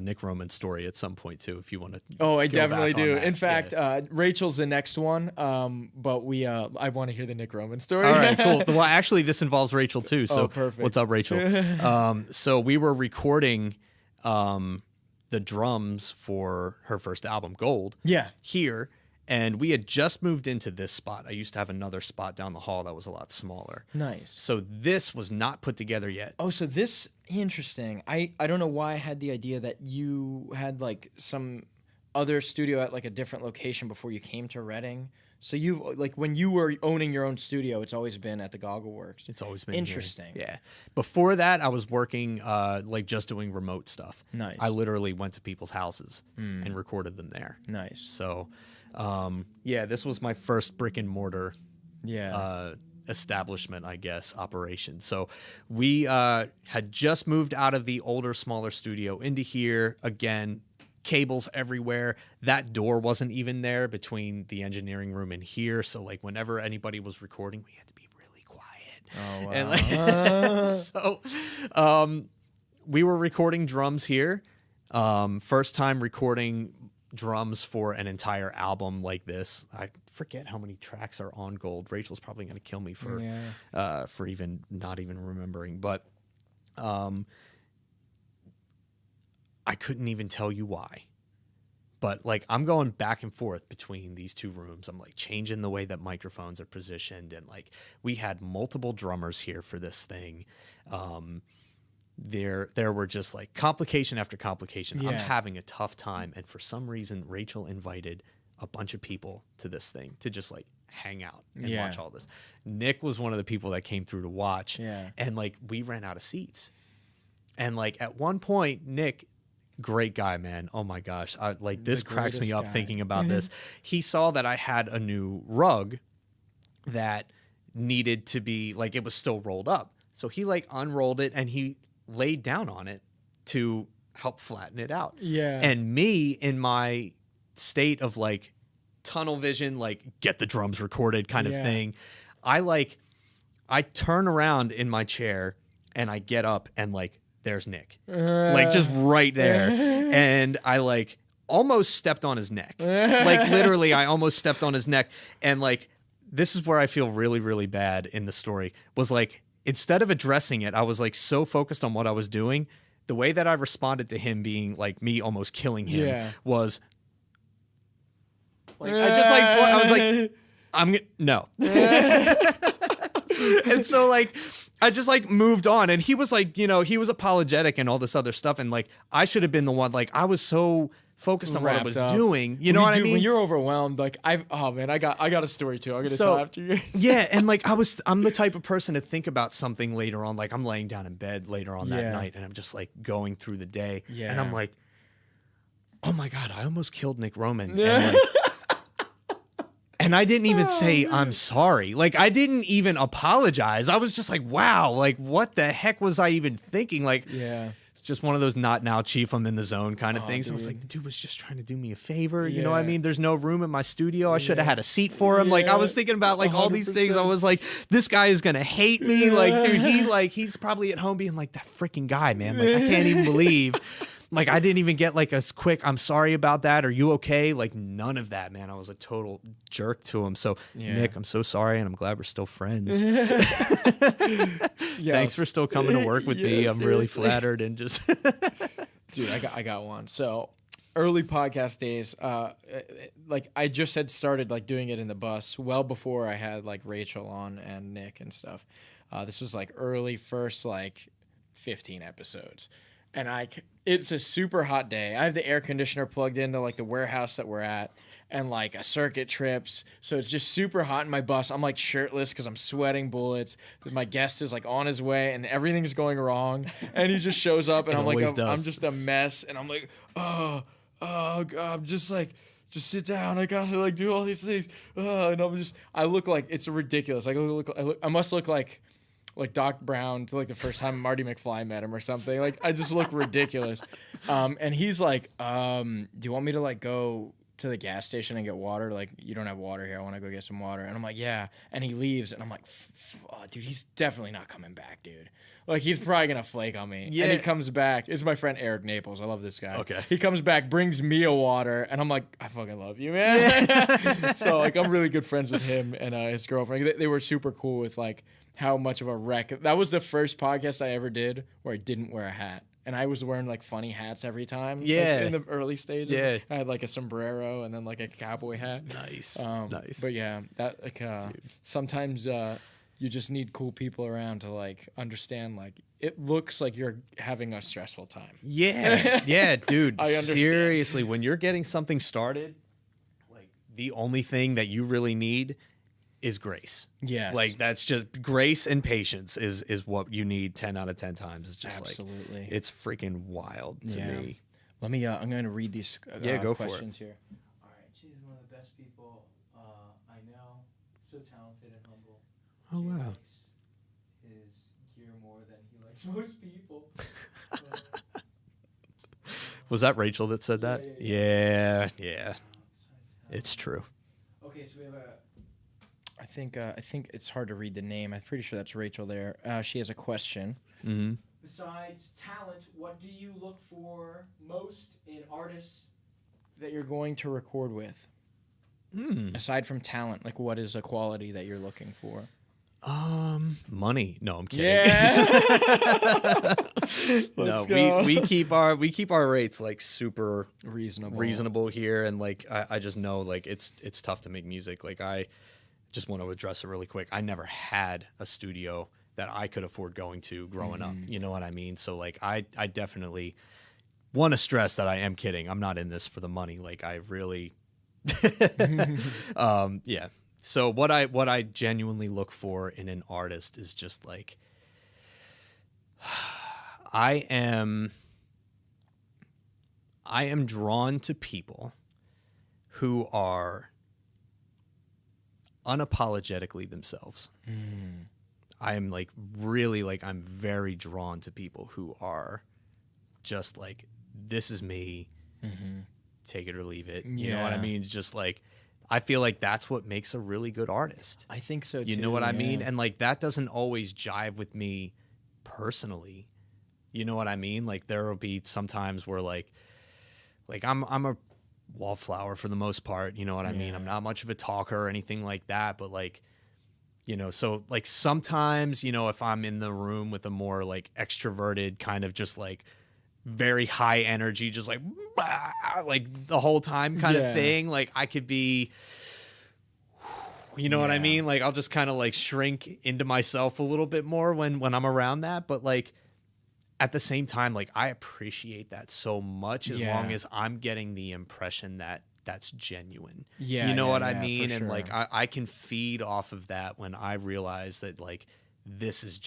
Speaker 2: Nick Roman story at some point too, if you want to.
Speaker 1: Oh, I
Speaker 2: go
Speaker 1: definitely
Speaker 2: back on
Speaker 1: do.
Speaker 2: that.
Speaker 1: In fact,
Speaker 2: Yeah.
Speaker 1: Rachel's the next one. But I want to hear the Nick Roman story.
Speaker 2: All right, cool. Well, actually, this involves Rachel too. So,
Speaker 1: perfect.
Speaker 2: what's up, Rachel? So we were recording the drums for her first album, Gold.
Speaker 1: Yeah.
Speaker 2: Here, and we had just moved into this spot. I used to have another spot down the hall that was a lot smaller.
Speaker 1: Nice.
Speaker 2: So this was not put together yet.
Speaker 1: Oh, so this interesting. I don't know why I had the idea that you had like some other studio at like a different location before you came to Reading. So you like when you were owning your own studio, it's always been at the Goggle Works.
Speaker 2: It's always been
Speaker 1: interesting.
Speaker 2: Here. Yeah. Before that, I was working like just doing remote stuff.
Speaker 1: Nice.
Speaker 2: I literally went to people's houses and recorded them there.
Speaker 1: Nice.
Speaker 2: So Yeah, this was my first brick and mortar establishment, I guess, operation. So we had just moved out of the older, smaller studio into here. Again, cables everywhere. That door wasn't even there between the engineering room and here. So like whenever anybody was recording, we had to be really quiet.
Speaker 1: Oh, wow.
Speaker 2: And like, we were recording drums here. First time recording drums for an entire album like this. I forget how many tracks are on Gold. Rachel's probably going to kill me for even not even remembering, but I couldn't even tell you why. But like I'm going back and forth between these two rooms. I'm like changing the way that microphones are positioned, and like we had multiple drummers here for this thing. There were just like complication after complication. I'm having a tough time, and for some reason Rachel invited a bunch of people to this thing to just like hang out and watch all this. Nick was one of the people that came through to watch, and like we ran out of seats. And like at one point, Nick, great guy, man. Oh my gosh. This cracks me up thinking about this. He saw that I had a new rug that needed to be like, it was still rolled up. So he like unrolled it and he laid down on it to help flatten it out. Yeah. And me in my state of like tunnel vision, like get the drums recorded kind of thing. I turn around in my chair and I get up and like, there's Nick, like just right there. And I like almost stepped on his neck. Like literally I almost stepped on his neck. And like, this is where I feel really, really bad in the story was like, instead of addressing it, I was like so focused on what I was doing. The way that I responded to him being like me almost killing him was like, I was like, no. And so like, I just like moved on, and he was like, you know, he was apologetic and all this other stuff. And like, I should have been the one, like I was so focused on what I was doing. You know what I mean?
Speaker 1: When you're overwhelmed, like I got a story too. I'm going to tell after you.
Speaker 2: Yeah. And like, I'm the type of person to think about something later on. Like I'm laying down in bed later on that night and I'm just like going through the day and I'm like, oh my God, I almost killed Nick Roman. And like, and I didn't even say, I'm sorry. Like, I didn't even apologize. I was just like, wow, like, what the heck was I even thinking? Like, it's just one of those not now, chief, I'm in the zone kind of things. I was like, the dude was just trying to do me a favor. You know what I mean? There's no room in my studio. I should have had a seat for him. Like, I was thinking about, like, 100%. All these things. I was like, this guy is going to hate me. Like, dude, he's probably at home being like, that freaking guy, man. Like, I can't even believe... Like, I didn't even get, like, a quick, I'm sorry about that. Are you okay? Like, none of that, man. I was a total jerk to him. So, Nick, I'm so sorry, and I'm glad we're still friends. Thanks for still coming to work with me. I'm really flattered and just...
Speaker 1: Dude, I got one. So, early podcast days, like, I just had started, like, doing it in the bus well before I had, like, Rachel on and Nick and stuff. This was, like, early first, like, 15 episodes. And it's a super hot day. I have the air conditioner plugged into like the warehouse that we're at and like a circuit trips. So it's just super hot in my bus. I'm like shirtless because I'm sweating bullets. My guest is like on his way and everything's going wrong. And he just shows up and I'm like, I'm just a mess. And I'm like, oh God, just sit down. I gotta like do all these things. And I look like it's ridiculous. I must look like Doc Brown to like the first time Marty McFly met him or something. Like I just look ridiculous. And he's like, do you want me to like go to the gas station and get water? Like you don't have water here. I want to go get some water. And I'm like, yeah. And he leaves and I'm like, dude, he's definitely not coming back, dude. Like he's probably going to flake on me. Yeah. And he comes back. It's my friend Eric Naples. I love this guy. Okay. He comes back, brings me a water. And I'm like, I fucking love you, man. Yeah. So like, I'm really good friends with him and his girlfriend. They were super cool with like, how much of a wreck. That was the first podcast I ever did where I didn't wear a hat. And I was wearing like funny hats every time. Yeah. Like, in the early stages. Yeah. I had like a sombrero and then like a cowboy hat. Nice. Nice. But yeah, that like sometimes you just need cool people around to like understand like it looks like you're having a stressful time. Yeah. Yeah, dude. I understand. Seriously, when you're getting something started, like the only thing that you really need is grace. Yes. Like that's just grace and patience is what you need 10 out of 10 times. It's just absolutely. Like, it's freaking wild to me. Let me, I'm going to read these
Speaker 2: go
Speaker 1: questions
Speaker 2: for it.
Speaker 1: Here. All right. She's one of the best people humble.
Speaker 2: Oh,
Speaker 1: Jay
Speaker 2: wow.
Speaker 1: likes his gear more than he likes most people.
Speaker 2: Was that Rachel that said that? Yeah. It's true.
Speaker 1: Okay, so we have I think it's hard to read the name. I'm pretty sure that's Rachel there. She has a question.
Speaker 2: Mm-hmm.
Speaker 1: Besides talent, what do you look for most in artists that you're going to record with? Aside from talent, like what is a quality that you're looking for?
Speaker 2: Money. No, I'm kidding.
Speaker 1: Yeah. Let's go.
Speaker 2: we keep our rates like super
Speaker 1: reasonable
Speaker 2: here, and like I just know like it's tough to make music. Like I just want to address it really quick. I never had a studio that I could afford going to growing up. You know what I mean? So like I definitely want to stress that I am kidding. I'm not in this for the money. Like I really yeah. So what I genuinely look for in an artist is just like I am drawn to people who are unapologetically themselves. I am like really like I'm very drawn to people who are just like, this is me, take it or leave it. You know what I mean? Just like I feel like that's what makes a really good artist.
Speaker 1: I think so too.
Speaker 2: You know what I mean? And like that doesn't always jive with me personally. You know what I mean? Like there will be some times where like I'm a wallflower for the most part. You know what I mean? I'm not much of a talker or anything like that, but like, you know, so like sometimes, you know, if I'm in the room with a more like extroverted kind of just like very high energy, just like the whole time kind of thing, like I could be, you know what I mean? Like I'll just kind of like shrink into myself a little bit more when I'm around that. But like at the same time, like I appreciate that so much as long as I'm getting the impression that that's genuine. You know what I mean? And like I can feed off of that when I realize that like this is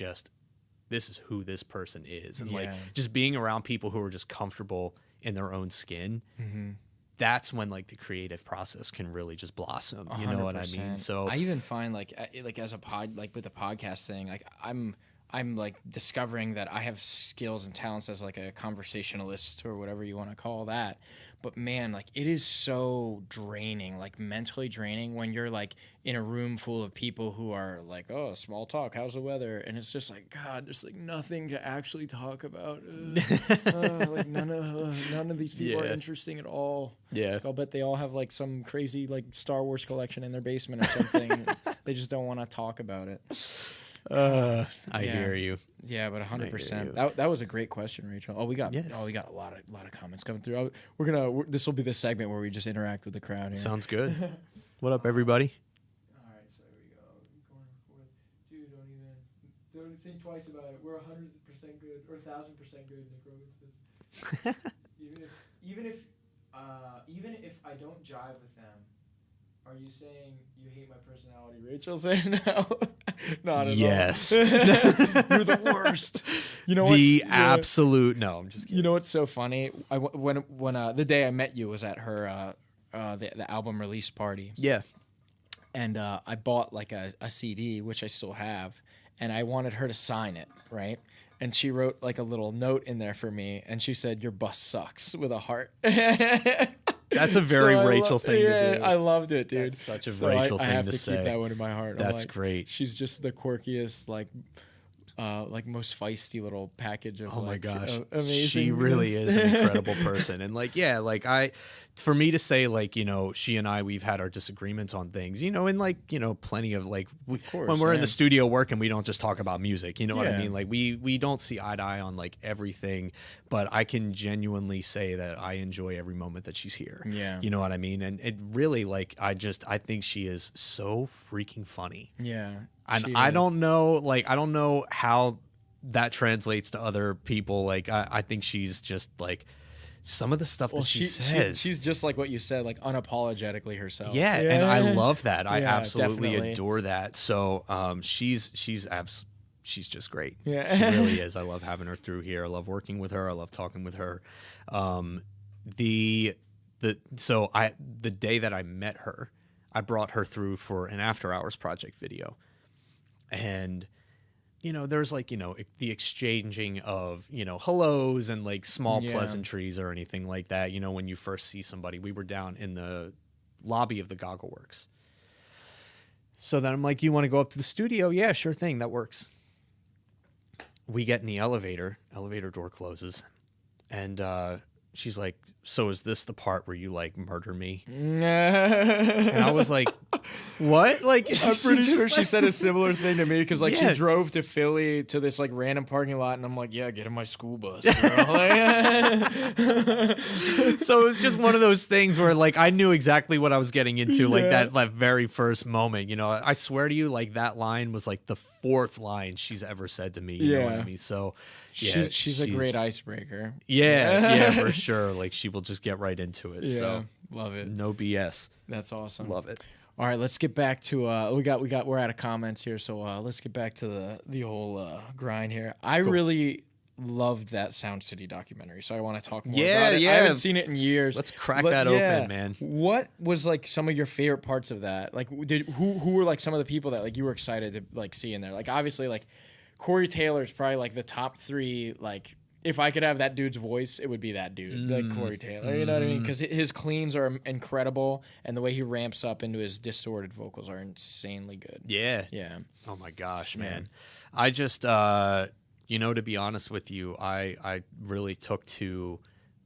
Speaker 2: who this person is. And like just being around people who are just comfortable in their own skin, that's when like the creative process can really just blossom. You know what I mean? So
Speaker 1: I even find like as a with the podcast thing, like I'm like discovering that I have skills and talents as like a conversationalist or whatever you want to call that. But man, like it is so draining, like mentally draining when you're like in a room full of people who are like, oh, small talk, how's the weather? And it's just like, God, there's like nothing to actually talk about. Like none of these people are interesting at all. Yeah. Like, I'll bet they all have like some crazy like Star Wars collection in their basement or something. They just don't want to talk about it.
Speaker 2: I hear you.
Speaker 1: Yeah, but 100%. That was a great question, Rachel. We got a lot of comments coming through. This will be the segment where we just interact with the crowd here.
Speaker 2: Sounds good. What up, everybody?
Speaker 1: All right, so here we go. Dude, don't even think twice about it. We're 100% good or 1,000% good, Nick Rogan says. Even if I don't jive with them, are you saying you hate my personality? Rachel saying no. Not at all.
Speaker 2: Yes.
Speaker 1: You're the worst. You know what?
Speaker 2: The absolute no. I'm just kidding.
Speaker 1: You know what's so funny? When the day I met you was at her the album release party.
Speaker 2: Yeah.
Speaker 1: And I bought like a CD, which I still have, and I wanted her to sign it, right? And she wrote like a little note in there for me, and she said, "Your bus sucks," with a heart.
Speaker 2: That's a very Rachel thing to do.
Speaker 1: I loved it, dude.
Speaker 2: That's such a Rachel thing to say.
Speaker 1: I have to keep that one in my heart.
Speaker 2: That's great.
Speaker 1: She's just the quirkiest, like most feisty little package of
Speaker 2: my gosh,
Speaker 1: amazing.
Speaker 2: She really is an incredible person. And like, yeah, like for me to say like, you know, she and we've had our disagreements on things, you know, and like, you know, plenty of like, when we're in the studio working, we don't just talk about music, you know what I mean? Like we don't see eye to eye on like everything, but I can genuinely say that I enjoy every moment that she's here.
Speaker 1: Yeah.
Speaker 2: You know what I mean? And it really like, I think she is so freaking funny.
Speaker 1: Yeah.
Speaker 2: And I don't know how that translates to other people. Like, I think she's just like some of the stuff that she says.
Speaker 1: She's just like what you said, like unapologetically herself.
Speaker 2: Yeah, and I love that. I absolutely adore that. So she's just great.
Speaker 1: Yeah.
Speaker 2: She really is. I love having her through here. I love working with her. I love talking with her. The day that I met her, I brought her through for an after hours project video. And there's like, the exchanging of, hellos and like small pleasantries or anything like that. When you first see somebody, we were down in the lobby of the Goggle Works. So then I'm like, you want to go up to the studio? Yeah, sure thing. That works. We get in the elevator door closes. And she's like, so is this the part where you like murder me? And I was like, what? Like,
Speaker 1: I'm pretty sure she said a similar thing to me because like she drove to Philly to this like random parking lot, and I'm like, yeah, get in my school bus.
Speaker 2: So it was just one of those things where like I knew exactly what I was getting into, like that very first moment. I swear to you, like that line was like the 4th line she's ever said to me. You know what I mean? So yeah,
Speaker 1: she's a great icebreaker.
Speaker 2: Yeah, for sure. Like she will just get right into it.
Speaker 1: Yeah,
Speaker 2: so
Speaker 1: love it.
Speaker 2: No BS.
Speaker 1: That's awesome.
Speaker 2: Love it.
Speaker 1: All right, let's get back to we're out of comments here, so let's get back to the whole grind here. I really loved that Sound City documentary, so I want to talk more about it. I haven't seen it in years.
Speaker 2: Let's crack that open, man.
Speaker 1: What was like some of your favorite parts of that? Like, who were like some of the people that like you were excited to like see in there? Like, obviously, like Corey Taylor's probably like the top 3. Like, if I could have that dude's voice, it would be that dude, like Corey Taylor. You know what I mean? Because his cleans are incredible, and the way he ramps up into his distorted vocals are insanely good.
Speaker 2: Yeah. Oh my gosh, man. I just, to be honest with you, I really took to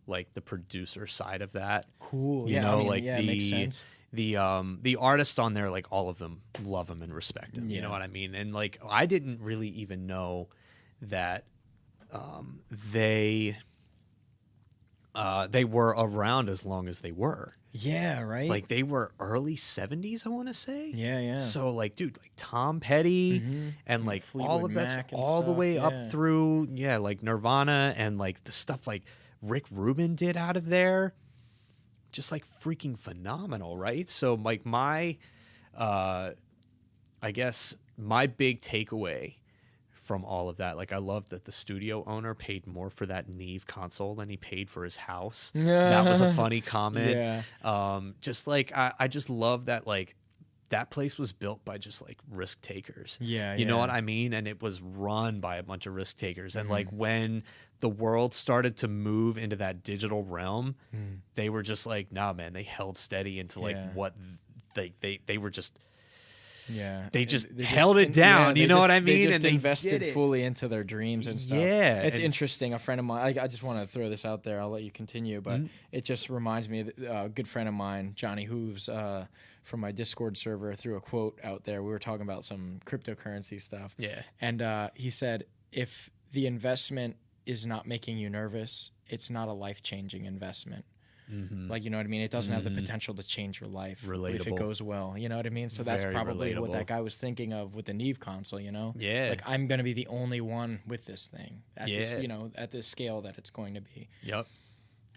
Speaker 2: like the producer side of that.
Speaker 1: Cool.
Speaker 2: It
Speaker 1: makes sense.
Speaker 2: The artists on there, like all of them love him and respect him. You know what I mean? And like I didn't really even know that they were around as long as they were.
Speaker 1: Yeah, right.
Speaker 2: Like they were early 70s, I want to say.
Speaker 1: Yeah.
Speaker 2: So like, dude, like Tom Petty and like
Speaker 1: Fleetwood
Speaker 2: all of
Speaker 1: Mac
Speaker 2: that, all the way up
Speaker 1: yeah.
Speaker 2: through, like Nirvana and like the stuff like Rick Rubin did out of there, just like freaking phenomenal, right? So like my, I guess my big takeaway from all of that, like I love that the studio owner paid more for that Neve console than he paid for his house. That was a funny comment.
Speaker 1: Yeah.
Speaker 2: Just like I just love that, like that place was built by just like risk takers.
Speaker 1: Yeah.
Speaker 2: You know what I mean? And it was run by a bunch of risk takers. And like when the world started to move into that digital realm, they were just like, nah, man, they held steady into like what they were just.
Speaker 1: Yeah,
Speaker 2: they just held it down. You know what I mean?
Speaker 1: They just
Speaker 2: and they
Speaker 1: invested fully into their dreams and stuff.
Speaker 2: Yeah,
Speaker 1: it's interesting. A friend of mine. I just want to throw this out there. I'll let you continue, but it just reminds me of a good friend of mine, Johnny Hooves, from my Discord server, threw a quote out there. We were talking about some cryptocurrency stuff.
Speaker 2: Yeah,
Speaker 1: and he said, "If the investment is not making you nervous, it's not a life-changing investment." Like, you know what I mean? It doesn't have the potential to change your life if it goes well. You know what I mean? So that's probably what that guy was thinking of with the Neve console, you know?
Speaker 2: Yeah.
Speaker 1: Like, I'm going to be the only one with this thing at this, at this scale that it's going to be.
Speaker 2: Yep.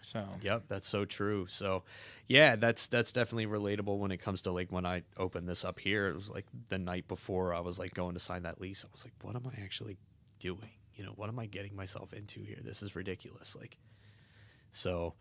Speaker 1: So.
Speaker 2: Yep, that's so true. So, yeah, that's definitely relatable when it comes to, like, when I opened this up here. It was, like, the night before I was, like, going to sign that lease. I was like, what am I actually doing? You know, what am I getting myself into here? This is ridiculous. Like, so...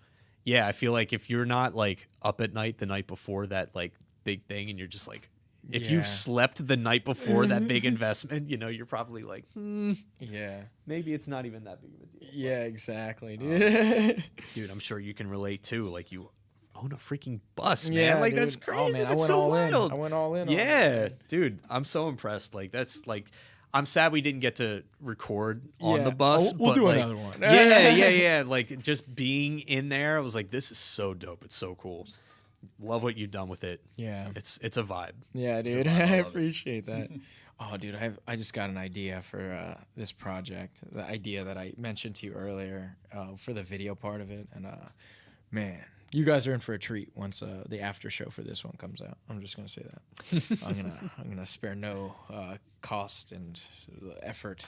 Speaker 2: Yeah, I feel like if you're not like up at night the night before that like big thing, and you're just like, if you've slept the night before that big investment, you know, you're probably like, maybe it's not even that big of a deal.
Speaker 1: Yeah, exactly, dude.
Speaker 2: Dude, I'm sure you can relate too. Like you own a freaking bus, man. Like
Speaker 1: dude.
Speaker 2: that's crazy.
Speaker 1: Oh, man,
Speaker 2: that's so wild.
Speaker 1: I went all in.
Speaker 2: Yeah, dude, I'm so impressed. Like that's like. I'm sad we didn't get to record on the bus.
Speaker 1: We'll do
Speaker 2: like,
Speaker 1: another one.
Speaker 2: Yeah. Like just being in there, I was like, this is so dope. It's so cool. Love what you've done with it. Yeah. It's a vibe.
Speaker 1: Yeah, dude. I appreciate that. Oh, dude, I just got an idea for this project. The idea that I mentioned to you earlier for the video part of it. And man, you guys are in for a treat once the after show for this one comes out. I'm just gonna say that. I'm gonna spare no cost and effort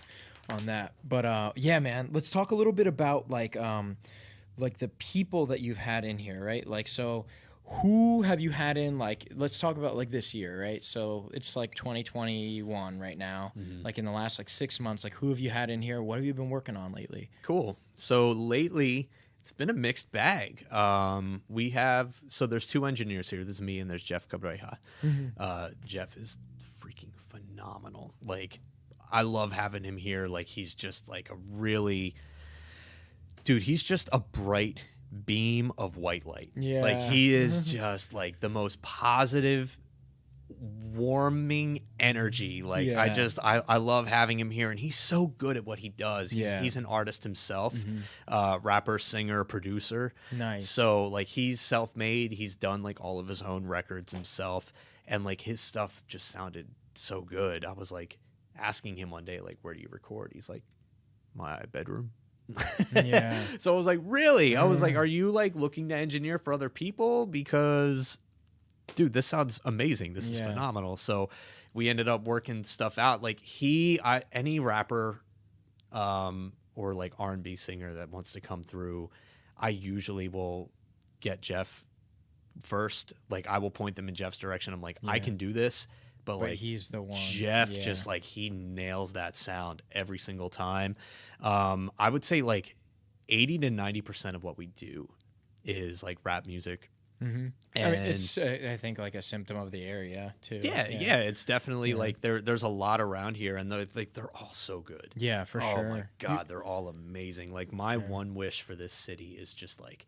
Speaker 1: on that. But yeah, man, let's talk a little bit about like the people that you've had in here, right? Like, so who have you had in? Like, let's talk about like this year, right? So it's like 2021 right now. Like in the last like 6 months, like who have you had in here? What have you been working on lately?
Speaker 2: Cool. So lately. It's been a mixed bag. There's 2 engineers here. There's me and there's Jeff Cabreja. Jeff is freaking phenomenal. phenomenal. Like, I love having him here. Like, he's just like a really, dude, he's just a bright beam of white light.
Speaker 1: Yeah.
Speaker 2: Like, he is just like the most positive, warming energy. Like, I love having him here, and he's so good at what he does. He's an artist himself, rapper, singer, producer.
Speaker 1: Nice.
Speaker 2: So like, he's self-made. He's done like all of his own records himself, and like his stuff just sounded so good. I was like asking him one day, like, where do you record? He's like, my bedroom.
Speaker 1: Yeah.
Speaker 2: So I was like, really? I was like, are you like looking to engineer for other people? Because, dude, this sounds amazing. This is phenomenal. So we ended up working stuff out. Like, any rapper or like R&B singer that wants to come through, I usually will get Jeff first. Like, I will point them in Jeff's direction. I'm like, I can do this. But like,
Speaker 1: he's the one.
Speaker 2: Jeff just like, he nails that sound every single time. I would say like 80 to 90% of what we do is like rap music.
Speaker 1: Mm-hmm.
Speaker 2: And
Speaker 1: I mean, it's I think like a symptom of the area too.
Speaker 2: Yeah, it's definitely like there's a lot around here, and they're all so good.
Speaker 1: Yeah, for sure.
Speaker 2: Oh my God, they're all amazing. Like, my one wish for this city is just like,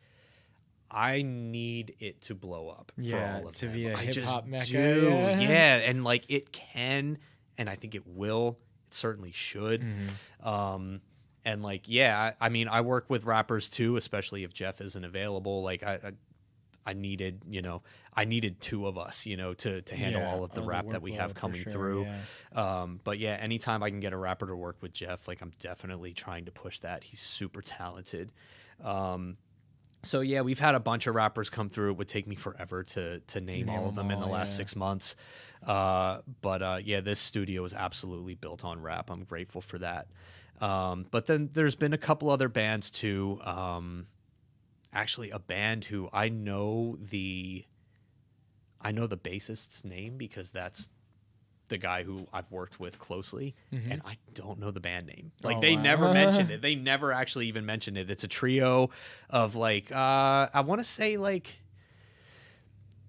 Speaker 2: I need it to blow up for all of
Speaker 1: to
Speaker 2: them.
Speaker 1: be a hip hop mecca.
Speaker 2: Yeah, and like, it can, and I think it will. It certainly should. And like, I mean, I work with rappers too, especially if Jeff isn't available. Like, I needed, I needed two of us, to handle all of the rap that we have coming through. Yeah. But yeah, anytime I can get a rapper to work with Jeff, like, I'm definitely trying to push that. He's super talented. So yeah, we've had a bunch of rappers come through. It would take me forever to name all of them in the last 6 months. But this studio is absolutely built on rap. I'm grateful for that. But then there's been a couple other bands too. Actually, a band who I know the bassist's name, because that's the guy who I've worked with closely, and I don't know the band name. Like, they never mentioned it. They never actually even mentioned it. It's a trio of like, I want to say like,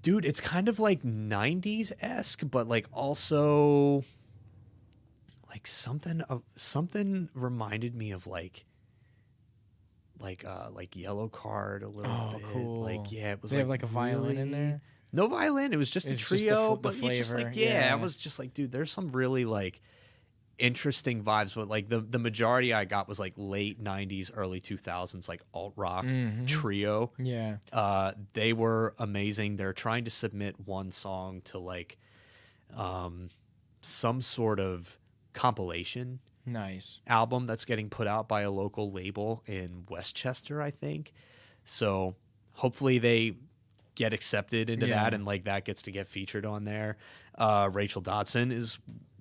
Speaker 2: dude, it's kind of like 90s-esque, but like also like something reminded me of like Yellow Card a little bit.
Speaker 1: Cool.
Speaker 2: Like, it was.
Speaker 1: They have like a violin in there.
Speaker 2: No violin. It was just a trio.
Speaker 1: The
Speaker 2: but
Speaker 1: flavor.
Speaker 2: you just like, I was just like, dude, there's some really like interesting vibes. But like the majority I got was like late 90s, early 2000s, like alt rock trio.
Speaker 1: Yeah.
Speaker 2: They were amazing. They're trying to submit one song to like some sort of compilation album that's getting put out by a local label in Westchester, I think. So hopefully they get accepted into that, and like that gets to get featured on there. Rachel Dodson is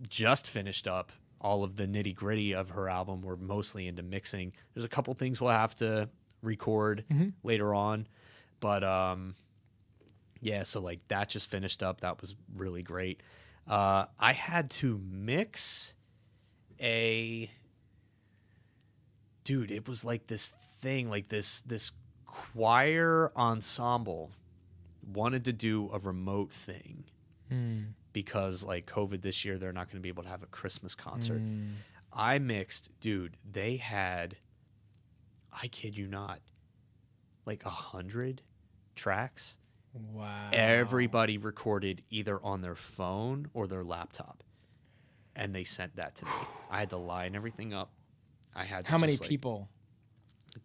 Speaker 2: just finished up all of the nitty gritty of her album. We're mostly into mixing. There's a couple things we'll have to record later on, but so like that just finished up. That was really great. I had to mix it was like this thing, like this choir ensemble wanted to do a remote thing because like COVID this year, they're not going to be able to have a Christmas concert. I mixed, dude, they had, I kid you not, like 100 tracks.
Speaker 1: Wow.
Speaker 2: Everybody recorded either on their phone or their laptop, and they sent that to me. I had to line everything up. I had to
Speaker 1: How many people?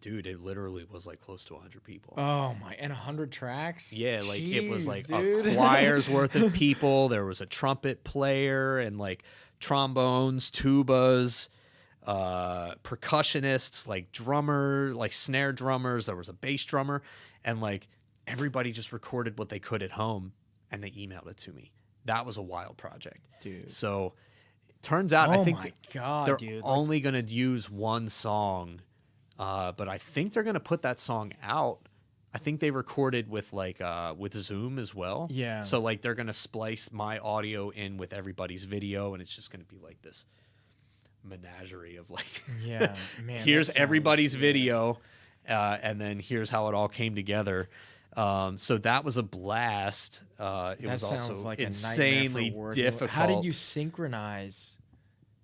Speaker 2: Dude, it literally was like close to 100 people.
Speaker 1: Oh my, and 100 tracks?
Speaker 2: Yeah, like
Speaker 1: Jeez,
Speaker 2: it was like
Speaker 1: dude.
Speaker 2: a choir's worth of people. There was a trumpet player and like trombones, tubas, percussionists, like drummer, like snare drummers. There was a bass drummer, and like everybody just recorded what they could at home and they emailed it to me. That was a wild project,
Speaker 1: dude.
Speaker 2: So it turns out I think they're
Speaker 1: dude.
Speaker 2: only going to use one song. But I think they're going to put that song out. I think they recorded with like with Zoom as well.
Speaker 1: Yeah.
Speaker 2: So like they're going to splice my audio in with everybody's video, and it's just going to be like this menagerie of like,
Speaker 1: man,
Speaker 2: here's everybody's video, and then here's how it all came together. So that was a blast. It
Speaker 1: That
Speaker 2: was
Speaker 1: sounds
Speaker 2: also
Speaker 1: like
Speaker 2: insanely
Speaker 1: a nightmare for working.
Speaker 2: difficult.
Speaker 1: How did you synchronize?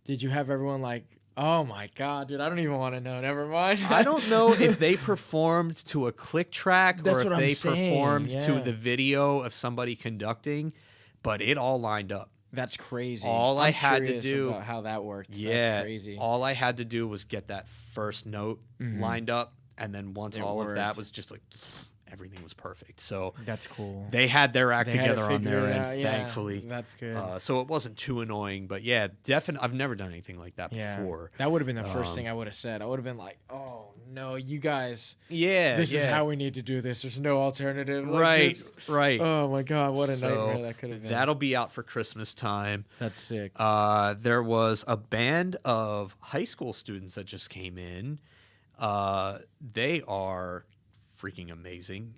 Speaker 1: Did you have everyone like, oh my God, dude, I don't even want to know. Never mind.
Speaker 2: I don't know if they performed to a click track
Speaker 1: That's
Speaker 2: or if
Speaker 1: what I'm
Speaker 2: they
Speaker 1: saying,
Speaker 2: performed to
Speaker 1: yeah.
Speaker 2: the video of somebody conducting, but it all lined up.
Speaker 1: That's crazy.
Speaker 2: All I
Speaker 1: I'm
Speaker 2: had to
Speaker 1: curious
Speaker 2: do-
Speaker 1: about how that worked.
Speaker 2: Yeah,
Speaker 1: That's crazy.
Speaker 2: all I had to do was get that first note lined up, and then once
Speaker 1: It
Speaker 2: all of that
Speaker 1: worked.
Speaker 2: was just like, everything was perfect. So
Speaker 1: That's cool.
Speaker 2: they had their act
Speaker 1: They had it
Speaker 2: together on
Speaker 1: figured
Speaker 2: their
Speaker 1: out,
Speaker 2: end,
Speaker 1: yeah.
Speaker 2: thankfully.
Speaker 1: That's good.
Speaker 2: So it wasn't too annoying, but yeah, definitely. I've never done anything like that
Speaker 1: Yeah,
Speaker 2: before.
Speaker 1: that would have been the first thing I would have said. I would have been like, "Oh no, you guys,
Speaker 2: Yeah,
Speaker 1: this is
Speaker 2: yeah.
Speaker 1: how we need to do this. There's no alternative." Like
Speaker 2: Right,
Speaker 1: this.
Speaker 2: right.
Speaker 1: Oh my God, what a
Speaker 2: So
Speaker 1: nightmare that could have been.
Speaker 2: That'll be out for Christmas time.
Speaker 1: That's sick.
Speaker 2: There was a band of high school students that just came in. They are freaking amazing.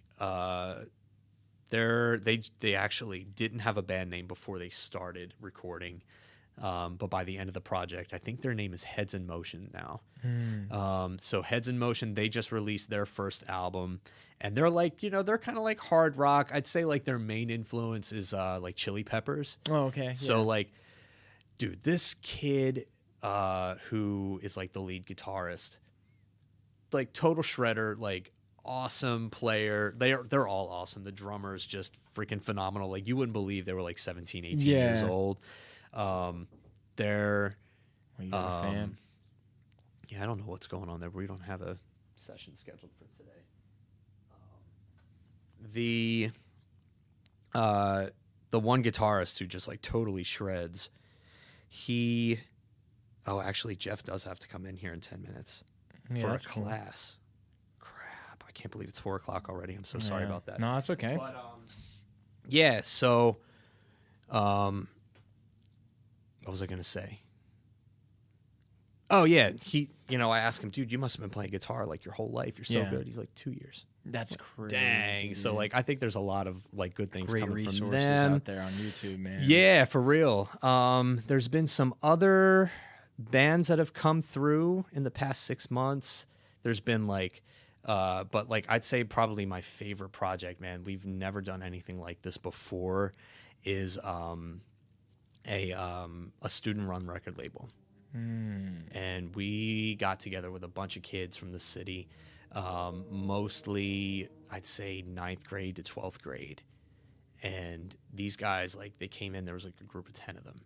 Speaker 2: They actually didn't have a band name before they started recording, but by the end of the project, I think their name is Heads in Motion now. So Heads in Motion, they just released their first album, and they're like, they're kind of like hard rock. I'd say like their main influence is like Chili Peppers.
Speaker 1: Oh, okay.
Speaker 2: So
Speaker 1: yeah.
Speaker 2: like, dude, this kid who is like the lead guitarist, like total shredder, like awesome player. They're all awesome. The drummer's just freaking phenomenal. Like you wouldn't believe they were like 17, 18 years old. They're
Speaker 1: Well, you're a fan.
Speaker 2: yeah, I don't know what's going on there. We don't have a session scheduled for today. The one guitarist who just like totally shreds, actually Jeff does have to come in here in 10 minutes
Speaker 1: Yeah,
Speaker 2: for a
Speaker 1: that's cool.
Speaker 2: class. Crap, I can't believe it's 4:00 already. I'm so sorry
Speaker 1: Yeah.
Speaker 2: about that.
Speaker 1: No, it's okay.
Speaker 2: But yeah, so what was I gonna say? Oh yeah, I asked him, dude, you must have been playing guitar like your whole life. You're so
Speaker 1: Yeah.
Speaker 2: good. He's like 2 years.
Speaker 1: That's crazy.
Speaker 2: Dang. So
Speaker 1: dude.
Speaker 2: like I think there's a lot of like good things
Speaker 1: great
Speaker 2: coming from
Speaker 1: resources
Speaker 2: them.
Speaker 1: out there on YouTube, man.
Speaker 2: Yeah, for real. There's been some other bands that have come through in the past 6 months. There's been like, but like I'd say probably my favorite project, man. We've never done anything like this before. Is a student-run record label, and we got together with a bunch of kids from the city, mostly I'd say 9th grade to 12th grade. And these guys, like, they came in, there was like a group of 10 of them.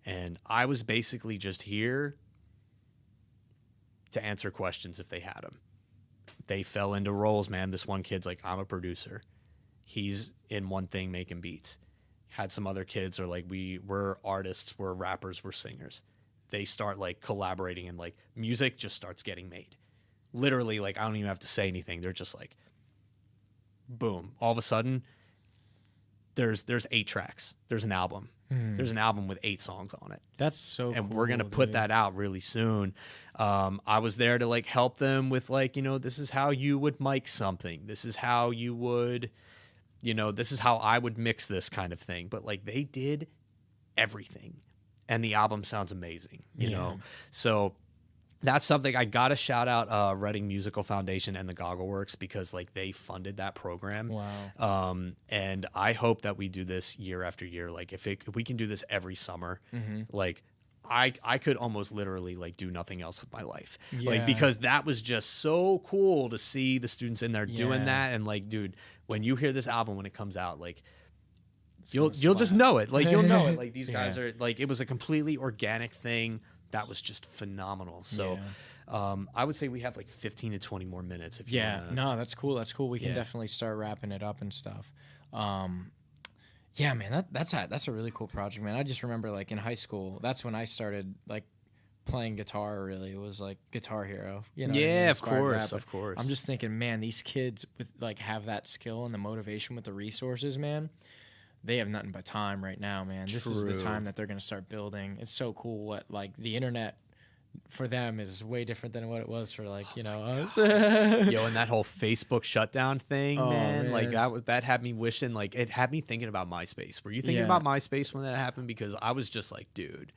Speaker 2: And I was basically just here to answer questions if they had them. They fell into roles, man. This one kid's like, I'm a producer. He's in one thing making beats. Had some other kids are like, we're artists, we're rappers, we're singers. They start like collaborating and like music just starts getting made. Literally, like, I don't even have to say anything. They're just like, boom. All of a sudden, there's 8 tracks. There's an album. There's an album with 8 songs on it.
Speaker 1: That's so
Speaker 2: And
Speaker 1: cool,
Speaker 2: we're going to put
Speaker 1: dude.
Speaker 2: that out really soon. I was there to like help them with like, this is how you would mic something. This is how you would, this is how I would mix this kind of thing. But like they did everything. And the album sounds amazing, you know? So that's something I got to shout out Reading Musical Foundation and the Goggle Works because like they funded that program.
Speaker 1: Wow.
Speaker 2: And I hope that we do this year after year. Like if we can do this every summer, like I could almost literally like do nothing else with my life. Like,
Speaker 1: Yeah.
Speaker 2: because that was just so cool to see the students in there doing
Speaker 1: Yeah.
Speaker 2: that. And like, dude, when you hear this album, when it comes out, like,
Speaker 1: It's
Speaker 2: you'll
Speaker 1: gonna
Speaker 2: just
Speaker 1: slap.
Speaker 2: know it. Like, you'll know it. Like, these guys
Speaker 1: Yeah.
Speaker 2: are like, it was a completely organic thing that was just phenomenal. So I would say we have like 15 to 20 more minutes if you
Speaker 1: Yeah,
Speaker 2: wanna.
Speaker 1: no, that's cool. That's cool. We can
Speaker 2: Yeah.
Speaker 1: definitely start wrapping it up and stuff. Yeah, man, that's a really cool project, man. I just remember like in high school, that's when I started like playing guitar. Really, it was like Guitar Hero. You know, what I mean?
Speaker 2: Yeah, of
Speaker 1: Inspired
Speaker 2: course,
Speaker 1: rap.
Speaker 2: of course.
Speaker 1: I'm just thinking, man, these kids with like have that skill and the motivation with the resources, man. They have nothing but time right now, man. This is the
Speaker 2: True.
Speaker 1: time that they're gonna start building. It's so cool what like the internet for them is way different than what it was for like us.
Speaker 2: Yo, and that whole Facebook shutdown thing,
Speaker 1: Oh,
Speaker 2: man, like
Speaker 1: man.
Speaker 2: that had me wishing, like it had me thinking about MySpace. Were you thinking
Speaker 1: Yeah.
Speaker 2: about MySpace when that happened? Because I was just like, dude,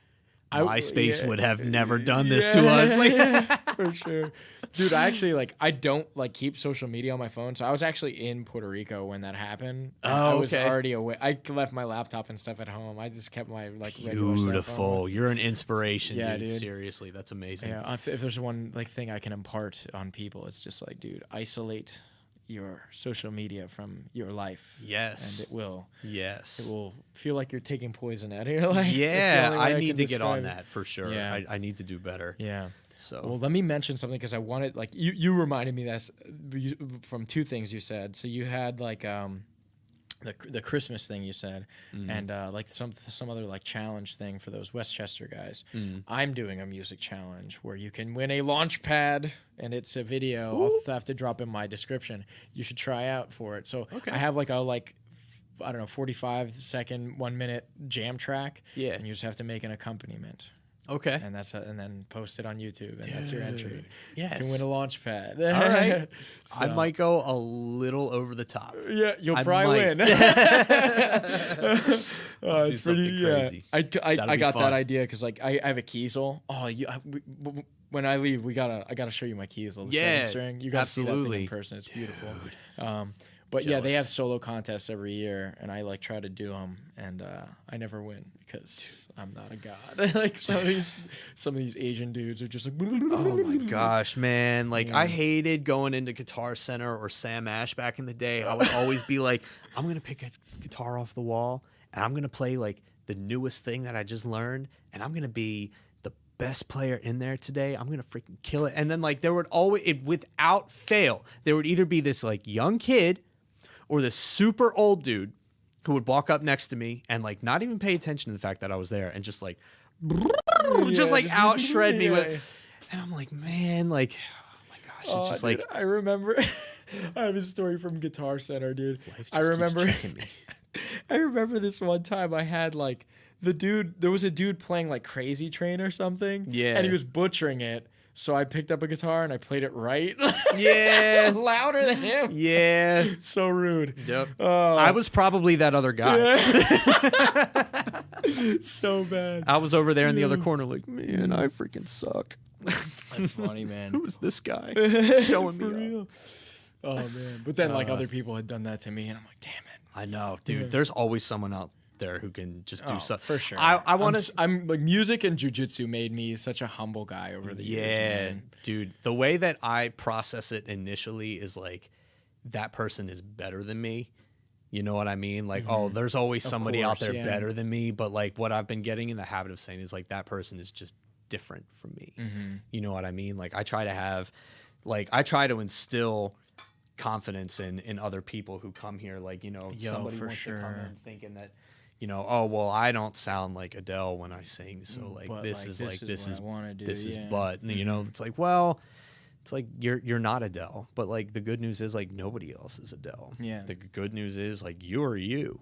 Speaker 1: I-
Speaker 2: MySpace
Speaker 1: yeah.
Speaker 2: would have never done this to us. Like,
Speaker 1: For sure. Dude, I actually I don't keep social media on my phone. So I was actually in Puerto Rico when that happened. I was already away. I left my laptop and stuff at home. I just kept my regular cell
Speaker 2: Beautiful.
Speaker 1: phone.
Speaker 2: You're an inspiration,
Speaker 1: Yeah,
Speaker 2: dude.
Speaker 1: dude.
Speaker 2: Seriously, that's amazing.
Speaker 1: Yeah, if there's one thing I can impart on people, it's just dude, isolate your social media from your life.
Speaker 2: Yes.
Speaker 1: And it will
Speaker 2: Yes.
Speaker 1: feel like you're taking poison out of your life.
Speaker 2: Yeah, I need to get on that for sure.
Speaker 1: Yeah.
Speaker 2: I need to do better.
Speaker 1: Yeah.
Speaker 2: So
Speaker 1: Well, let me mention something because I wanted you reminded me from two things you said. So you had the Christmas thing you said, and some other challenge thing for those Westchester guys. I'm doing a music challenge where you can win a launch pad, and it's a video. Ooh. I'll have to drop in my description. You should try out for it. So I have I don't know, 45-second, 1 minute jam track.
Speaker 2: Yeah.
Speaker 1: And you just have to make an accompaniment.
Speaker 2: Okay.
Speaker 1: And and then post it on YouTube, and that's your entry.
Speaker 2: Yes.
Speaker 1: You can win a launch pad.
Speaker 2: All right.
Speaker 1: So,
Speaker 2: I might go a little over the top.
Speaker 1: Yeah, you'll probably win. It's pretty crazy. I got that idea because I have a Kiesel. Oh, when I leave, I gotta show you my Kiesel. The 7-string. You gotta see that thing in person. It's beautiful. But yeah, they have solo contests every year, and I try to do them, and I never win because I'm not a god. Some of these Asian dudes are just
Speaker 2: oh my gosh, man! I hated going into Guitar Center or Sam Ash back in the day. I would always be I'm gonna pick a guitar off the wall, and I'm gonna play the newest thing that I just learned, and I'm gonna be the best player in there today. I'm gonna freaking kill it. And then there would always, without fail, there would either be this young kid or this super old dude who would walk up next to me and not even pay attention to the fact that I was there and just out shred me with, and I'm man, oh my gosh, it's just
Speaker 1: dude, I remember I have a story from Guitar Center, dude. I remember I remember this one time I had there was a dude playing Crazy Train or something, and he was butchering it. So I picked up a guitar and I played it right.
Speaker 2: Yeah.
Speaker 1: Louder than him.
Speaker 2: Yeah.
Speaker 1: So rude.
Speaker 2: Yep. I was probably that other guy.
Speaker 1: Yeah. So bad.
Speaker 2: I was over there in the other corner man, I freaking suck.
Speaker 1: That's funny, man.
Speaker 2: Who is this guy showing me
Speaker 1: real? Oh, man. But then other people had done that to me, and I'm damn it.
Speaker 2: I know. Dude, there's always someone out there who can just do stuff.
Speaker 1: For sure.
Speaker 2: I want to.
Speaker 1: I'm music and jiu-jitsu made me such a humble guy over the years. Yeah,
Speaker 2: dude. The way that I process it initially is that person is better than me. You know what I mean? There's always somebody out there better than me. But what I've been getting in the habit of saying is that person is just different from me. You know what I mean? I try to have, I try to instill confidence in other people who come here. Somebody wants to come in thinking that, oh, well, I don't sound like Adele when I sing, so this is but it's well, it's you're not Adele, but the good news is nobody else is Adele.
Speaker 1: Yeah.
Speaker 2: The good news is you are you.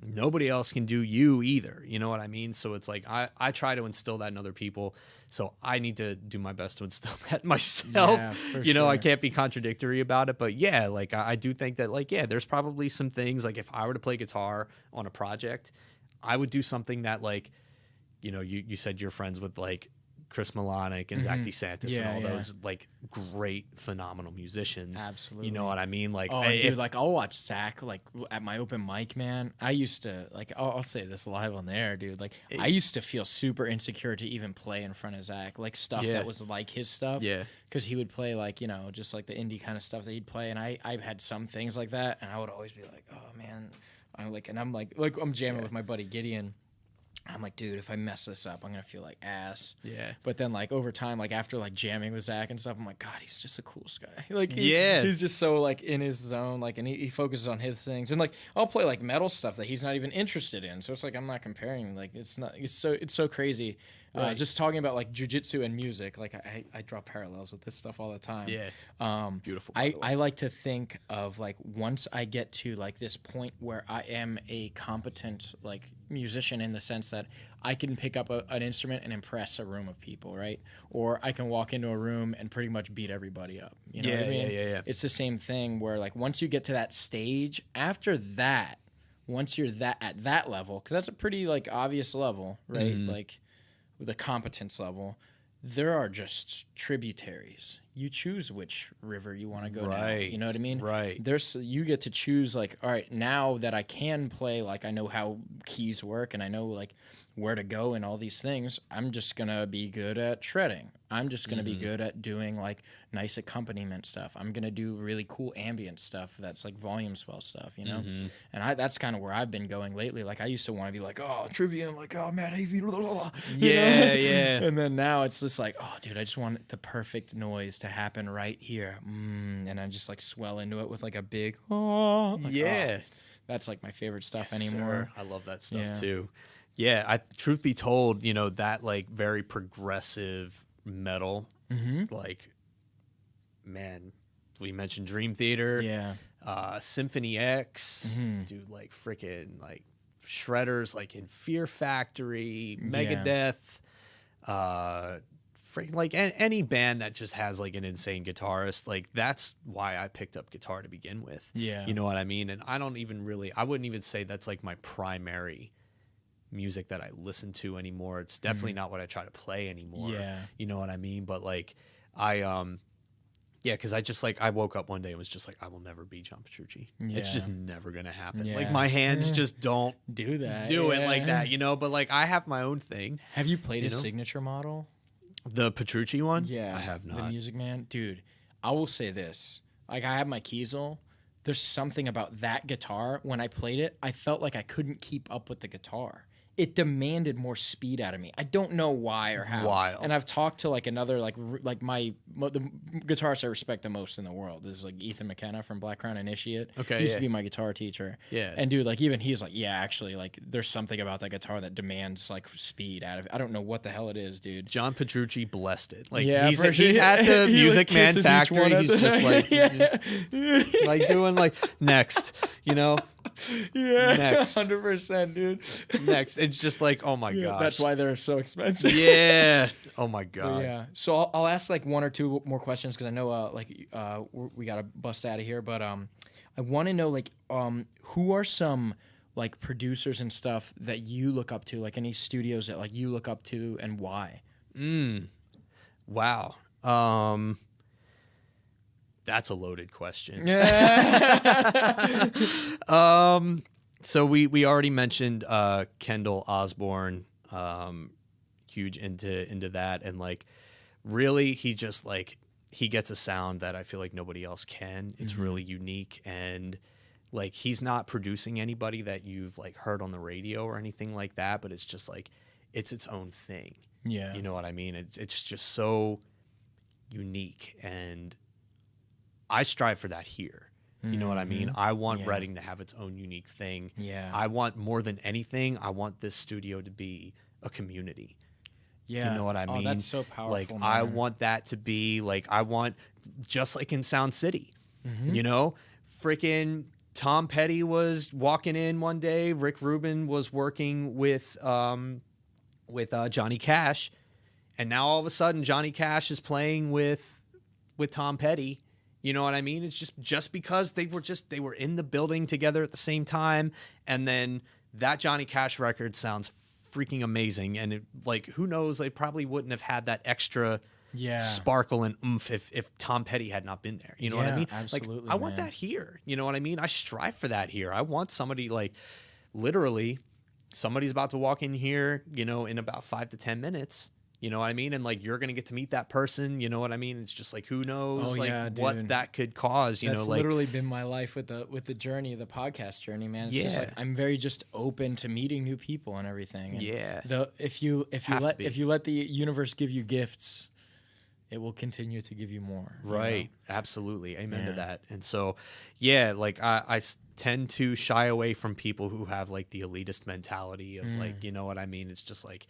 Speaker 2: Nobody else can do you either. You know what I mean? So it's I try to instill that in other people. So I need to do my best to instill that myself.
Speaker 1: Yeah, for
Speaker 2: sure. I
Speaker 1: sure.
Speaker 2: can't be contradictory about it, but yeah, I do think that there's probably some things if I were to play guitar on a project, I would do something that you said you're friends with Chris Milanic and Zach DeSantis and all those great phenomenal musicians.
Speaker 1: Absolutely.
Speaker 2: You know what I mean?
Speaker 1: I'll watch Zach at my open mic, man. I used to I'll say this live on the air, dude. I used to feel super insecure to even play in front of Zach, stuff that was his stuff.
Speaker 2: Yeah.
Speaker 1: Because he would play just the indie kind of stuff that he'd play, and I had some things like that, and I would always be oh man, I'm jamming with my buddy Gideon. I'm dude, if I mess this up, I'm gonna feel like ass.
Speaker 2: Yeah.
Speaker 1: But then over time, after jamming with Zach and stuff, I'm God, he's just the coolest guy. He's just so in his zone, and he focuses on his things. And I'll play metal stuff that he's not even interested in. So it's I'm not comparing. It's so crazy. Right. Just talking about jiu-jitsu and music, I draw parallels with this stuff all the time.
Speaker 2: Yeah. Beautiful.
Speaker 1: I like to think of once I get to this point where I am a competent musician in the sense that I can pick up an instrument and impress a room of people, right? Or I can walk into a room and pretty much beat everybody up. You know what I mean?
Speaker 2: Yeah.
Speaker 1: It's the same thing where once you get to that stage, after that, once you're at that level, because that's a pretty obvious level, right? The competence level, there are just tributaries. You choose which river you want to go down.
Speaker 2: Right.
Speaker 1: You know what I mean?
Speaker 2: Right.
Speaker 1: You get to choose, like, all right, now that I can play, like, I know how keys work and I know, like, where to go and all these things, I'm just going to be good at shredding. I'm just going to be good at doing, like, nice accompaniment stuff. I'm going to do really cool ambient stuff that's, like, volume swell stuff, you know? And that's kind of where I've been going lately. Like, I used to want to be like, oh, trivium, like, oh, Matt Havey, blah, blah, blah,
Speaker 2: Yeah, yeah.
Speaker 1: And then now it's just like, oh, dude, I just want the perfect noise to happen right here. And I just, like, swell into it with, like, a big, oh. Like,
Speaker 2: Yeah.
Speaker 1: oh, that's, like, my favorite stuff
Speaker 2: Yes,
Speaker 1: anymore.
Speaker 2: sir. I love that stuff,
Speaker 1: Yeah.
Speaker 2: too. Yeah, truth be told, you know, that, like, very progressive metal, like, man, we mentioned Dream Theater,
Speaker 1: Yeah.
Speaker 2: Symphony X, dude, like, freaking, like, shredders, like, in Fear Factory, Megadeth, like, any band that just has, like, an insane guitarist, like, that's why I picked up guitar to begin with.
Speaker 1: Yeah.
Speaker 2: You know what I mean? And I wouldn't even say that's, like, my primary music that I listen to anymore. It's definitely not what I try to play anymore.
Speaker 1: Yeah.
Speaker 2: You know what I mean? But, like, because I just, like, I woke up one day and was just like, I will never be John Petrucci. It's just never going to happen.
Speaker 1: Yeah.
Speaker 2: Like, my hands just don't
Speaker 1: Do that.
Speaker 2: do it like that, you know? But, like, I have my own thing.
Speaker 1: Have you played
Speaker 2: You
Speaker 1: a
Speaker 2: know?
Speaker 1: signature model?
Speaker 2: The Petrucci one?
Speaker 1: Yeah.
Speaker 2: I have
Speaker 1: The
Speaker 2: not.
Speaker 1: Music Man? Dude, I will say this. Like, I have my Kiesel. There's something about that guitar. When I played it, I felt like I couldn't keep up with the guitar. It demanded more speed out of me. I don't know why or how.
Speaker 2: Wild.
Speaker 1: And I've talked to, like, another, like the guitarist I respect the most in the world is, like, Ethan McKenna from Black Crown Initiate.
Speaker 2: Okay,
Speaker 1: He used
Speaker 2: yeah.
Speaker 1: to be my guitar teacher.
Speaker 2: Yeah.
Speaker 1: And, dude, like, even he's like, yeah, actually, like, there's something about that guitar that demands, like, speed out of it. I don't know what the hell it is, dude.
Speaker 2: John Petrucci blessed it. Like,
Speaker 1: Yeah,
Speaker 2: he's
Speaker 1: for sure.
Speaker 2: at the
Speaker 1: He, like,
Speaker 2: Music Man
Speaker 1: kisses each one
Speaker 2: factory.
Speaker 1: at
Speaker 2: He's
Speaker 1: the-
Speaker 2: just like, like doing like next, you know,
Speaker 1: Yeah,
Speaker 2: Next.
Speaker 1: 100%, dude.
Speaker 2: next. It's just like, oh my gosh.
Speaker 1: That's why they're so expensive.
Speaker 2: Yeah. Oh my
Speaker 1: But
Speaker 2: god.
Speaker 1: yeah. So I'll ask like one or two more questions because I know we gotta bust out of here. But I want to know like who are some like producers and stuff that you look up to, like any studios that like you look up to and why?
Speaker 2: Wow. That's a loaded question. So we already mentioned Kendall Osborne, huge into that, and like really he just like he gets a sound that I feel like nobody else can. It's really unique, and like he's not producing anybody that you've like heard on the radio or anything like that, but it's just like it's its own thing.
Speaker 1: Yeah.
Speaker 2: You know what I mean? It's just so unique, and I strive for that here. You know what I mean? I want
Speaker 1: Yeah.
Speaker 2: Reading to have its own unique thing.
Speaker 1: Yeah.
Speaker 2: I want more than anything, I want this studio to be a community.
Speaker 1: Yeah.
Speaker 2: You know what I mean?
Speaker 1: Oh, that's so powerful.
Speaker 2: Like I
Speaker 1: man.
Speaker 2: want that to be like I want just like in Sound City.
Speaker 1: Mm-hmm.
Speaker 2: You know? Freaking Tom Petty was walking in one day, Rick Rubin was working with Johnny Cash, and now all of a sudden Johnny Cash is playing with Tom Petty. You know what I mean? It's just because they were in the building together at the same time, and then that Johnny Cash record sounds freaking amazing, and it, like who knows, they probably wouldn't have had that extra sparkle and oomph if Tom Petty had not been there. You know what I mean?
Speaker 1: Absolutely,
Speaker 2: like I want
Speaker 1: man.
Speaker 2: that here. You know what I mean? I strive for that here. I want somebody like literally somebody's about to walk in here, you know, in about 5 to 10 minutes. You know what I mean? And like you're gonna get to meet that person. You know what I mean? It's just like who knows what
Speaker 1: dude.
Speaker 2: that could cause. You
Speaker 1: That's
Speaker 2: know, like
Speaker 1: literally been my life with the journey, the podcast journey, man. It's just
Speaker 2: Yeah.
Speaker 1: like I'm very just open to meeting new people and everything. And
Speaker 2: Yeah.
Speaker 1: if you
Speaker 2: Have to be.
Speaker 1: let the universe give you gifts, it will continue to give you more. you know?
Speaker 2: Right. Absolutely. Amen to
Speaker 1: Yeah.
Speaker 2: that. And so, yeah, like I tend to shy away from people who have like the elitist mentality of like, you know what I mean? It's just like,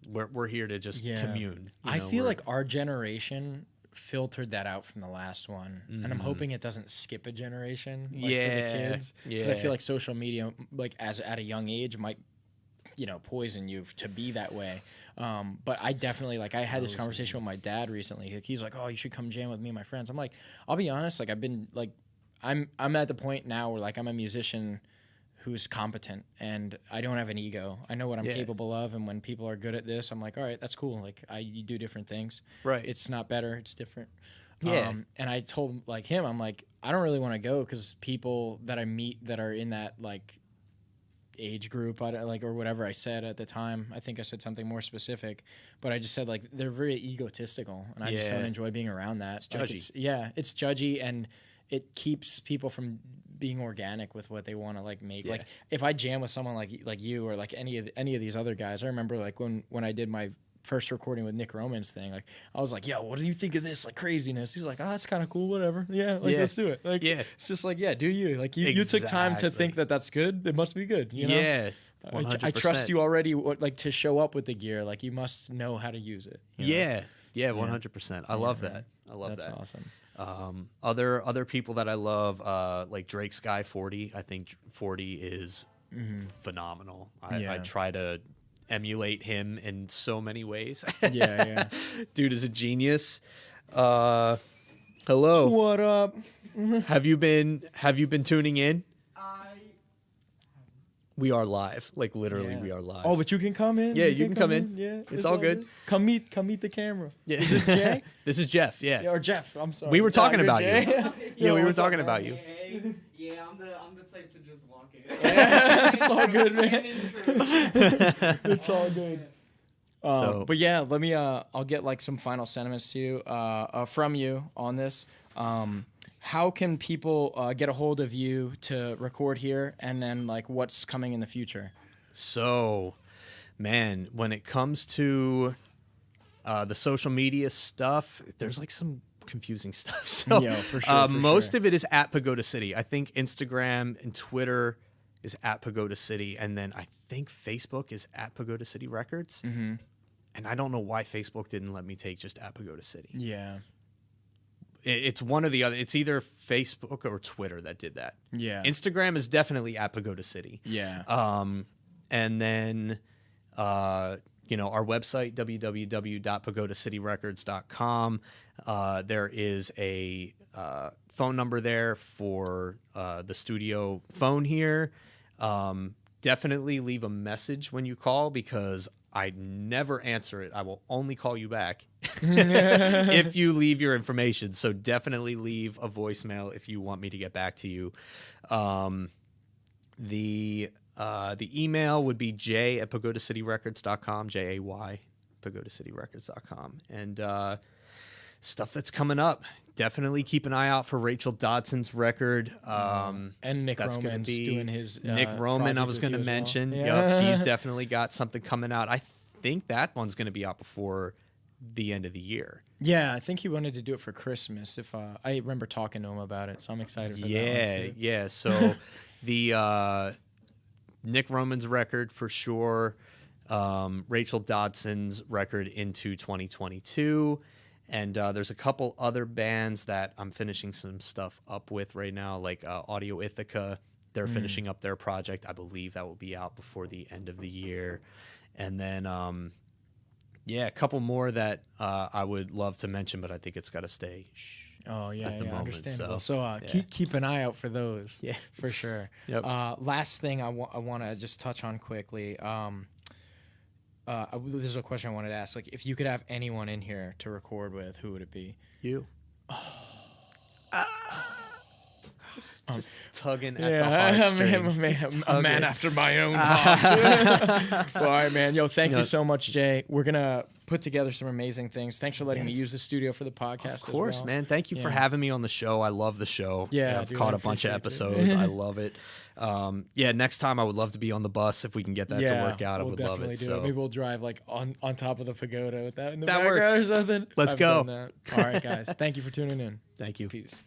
Speaker 2: we're here to just commune. You
Speaker 1: I
Speaker 2: know,
Speaker 1: feel
Speaker 2: we're-
Speaker 1: like our generation filtered that out from the last one, and I'm hoping it doesn't skip a generation. Like, for the
Speaker 2: Yeah,
Speaker 1: kids, because I
Speaker 2: yeah.
Speaker 1: feel like social media, like as at a young age, might poison you to be that way. But I definitely like I had this conversation with my dad recently. He's like, "Oh, you should come jam with me and my friends." I'm like, I'll be honest, like I've been like I'm at the point now where like I'm a musician who's competent, and I don't have an ego. I know what I'm capable of, and when people are good at this, I'm like, all right, that's cool. Like you do different things.
Speaker 2: Right.
Speaker 1: It's not better. It's different.
Speaker 2: Yeah.
Speaker 1: And I told like him, I'm like, I don't really want to go because people that I meet that are in that like age group, I don't, like, or whatever I said at the time. I think I said something more specific, but I just said like they're very egotistical, and I just don't enjoy being around that.
Speaker 2: It's judgy.
Speaker 1: It's judgy, and it keeps people from being organic with what they want to like make. Like if I jam with someone like you or like any of these other guys, I remember like when I did my first recording with Nick Roman's thing, like I was like, yo, what do you think of this like craziness? He's like, oh, that's kind of cool, whatever. Let's do it. Like it's just like, do you like you took time to think that that's good, it must be good, you know? 100%. I trust you already, like, to show up with the gear, like you must know how to use it, you know?
Speaker 2: 100%. I love that. I love that.
Speaker 1: That's awesome.
Speaker 2: Other people that I love, like Drake Sky 40. I think 40 is phenomenal. I try to emulate him in so many ways. Dude is a genius. Hello.
Speaker 1: What up?
Speaker 2: Have you been tuning in? We are live. Like literally we are live.
Speaker 1: Oh, but you can come in.
Speaker 2: Yeah, you can come in.
Speaker 1: Yeah.
Speaker 2: It's all good.
Speaker 1: Come meet the camera.
Speaker 2: Yeah.
Speaker 1: Is this Jay?
Speaker 2: This is Jeff,
Speaker 1: or Jeff. I'm sorry.
Speaker 2: We were talking about
Speaker 1: Jay.
Speaker 2: you. We were talking about you.
Speaker 3: Yeah, I'm the type to just walk in.
Speaker 1: It's all good, man. It's all good. But yeah, let me. I'll get like some final sentiments to you, from you on this. How can people get a hold of you to record here, and then like what's coming in the future?
Speaker 2: So, man, when it comes to the social media stuff, there's like some confusing stuff. So,
Speaker 1: for sure.
Speaker 2: Most of it is at Pagoda City. I think Instagram and Twitter is at Pagoda City, and then I think Facebook is at Pagoda City Records.
Speaker 1: Mm-hmm.
Speaker 2: And I don't know why Facebook didn't let me take just at Pagoda City.
Speaker 1: Yeah.
Speaker 2: It's one or the other. It's either Facebook or Twitter that did that.
Speaker 1: Yeah.
Speaker 2: Instagram is definitely at Pagoda City.
Speaker 1: Yeah.
Speaker 2: And then, our website, www.pagodacityrecords.com. There is a phone number there for the studio phone here. Definitely leave a message when you call because I never answer it. I will only call you back if you leave your information. So definitely leave a voicemail if you want me to get back to you. The email would be jay@pagodacityrecords.com, Jay, pagodacityrecords.com. And stuff that's coming up. Definitely keep an eye out for Rachel Dodson's record.
Speaker 1: And Nick Roman's doing his
Speaker 2: Nick Roman, I was going to mention.
Speaker 1: Well.
Speaker 2: Yep, he's definitely got something coming out. I think that one's going to be out before the end of the year.
Speaker 1: Yeah, I think he wanted to do it for Christmas. If I remember talking to him about it, so I'm excited for that one too.
Speaker 2: Yeah. So the Nick Roman's record for sure. Rachel Dodson's record into 2022. And there's a couple other bands that I'm finishing some stuff up with right now, like Audio Ithaca. They're finishing up their project. I believe that will be out before the end of the year. And then, a couple more that I would love to mention, but I think it's got to stay
Speaker 1: at the moment. Understandable.
Speaker 2: So
Speaker 1: keep an eye out for those. Yeah, for sure.
Speaker 2: Yep.
Speaker 1: Last thing I want to just touch on quickly. This is a question I wanted to ask. Like, if you could have anyone in here to record with, who would it be?
Speaker 2: You. Just tugging at the heartstrings.
Speaker 1: I'm a man after my own heart. Well, all right, man. Yo, thank you so much, Jay. We're going to put together some amazing things. Thanks for letting me use the studio for the podcast.
Speaker 2: Of course,
Speaker 1: as well.
Speaker 2: man. Thank you for having me on the show. I love the show.
Speaker 1: Yeah,
Speaker 2: I've caught a bunch of episodes. I love it. Next time I would love to be on the bus if we can get that to work out. I would love it.
Speaker 1: So maybe we'll drive like on top of the pagoda with that in the
Speaker 2: that
Speaker 1: background
Speaker 2: works.
Speaker 1: or something.
Speaker 2: Let's go.
Speaker 1: All right, guys. Thank you for tuning in.
Speaker 2: Thank you.
Speaker 1: Peace.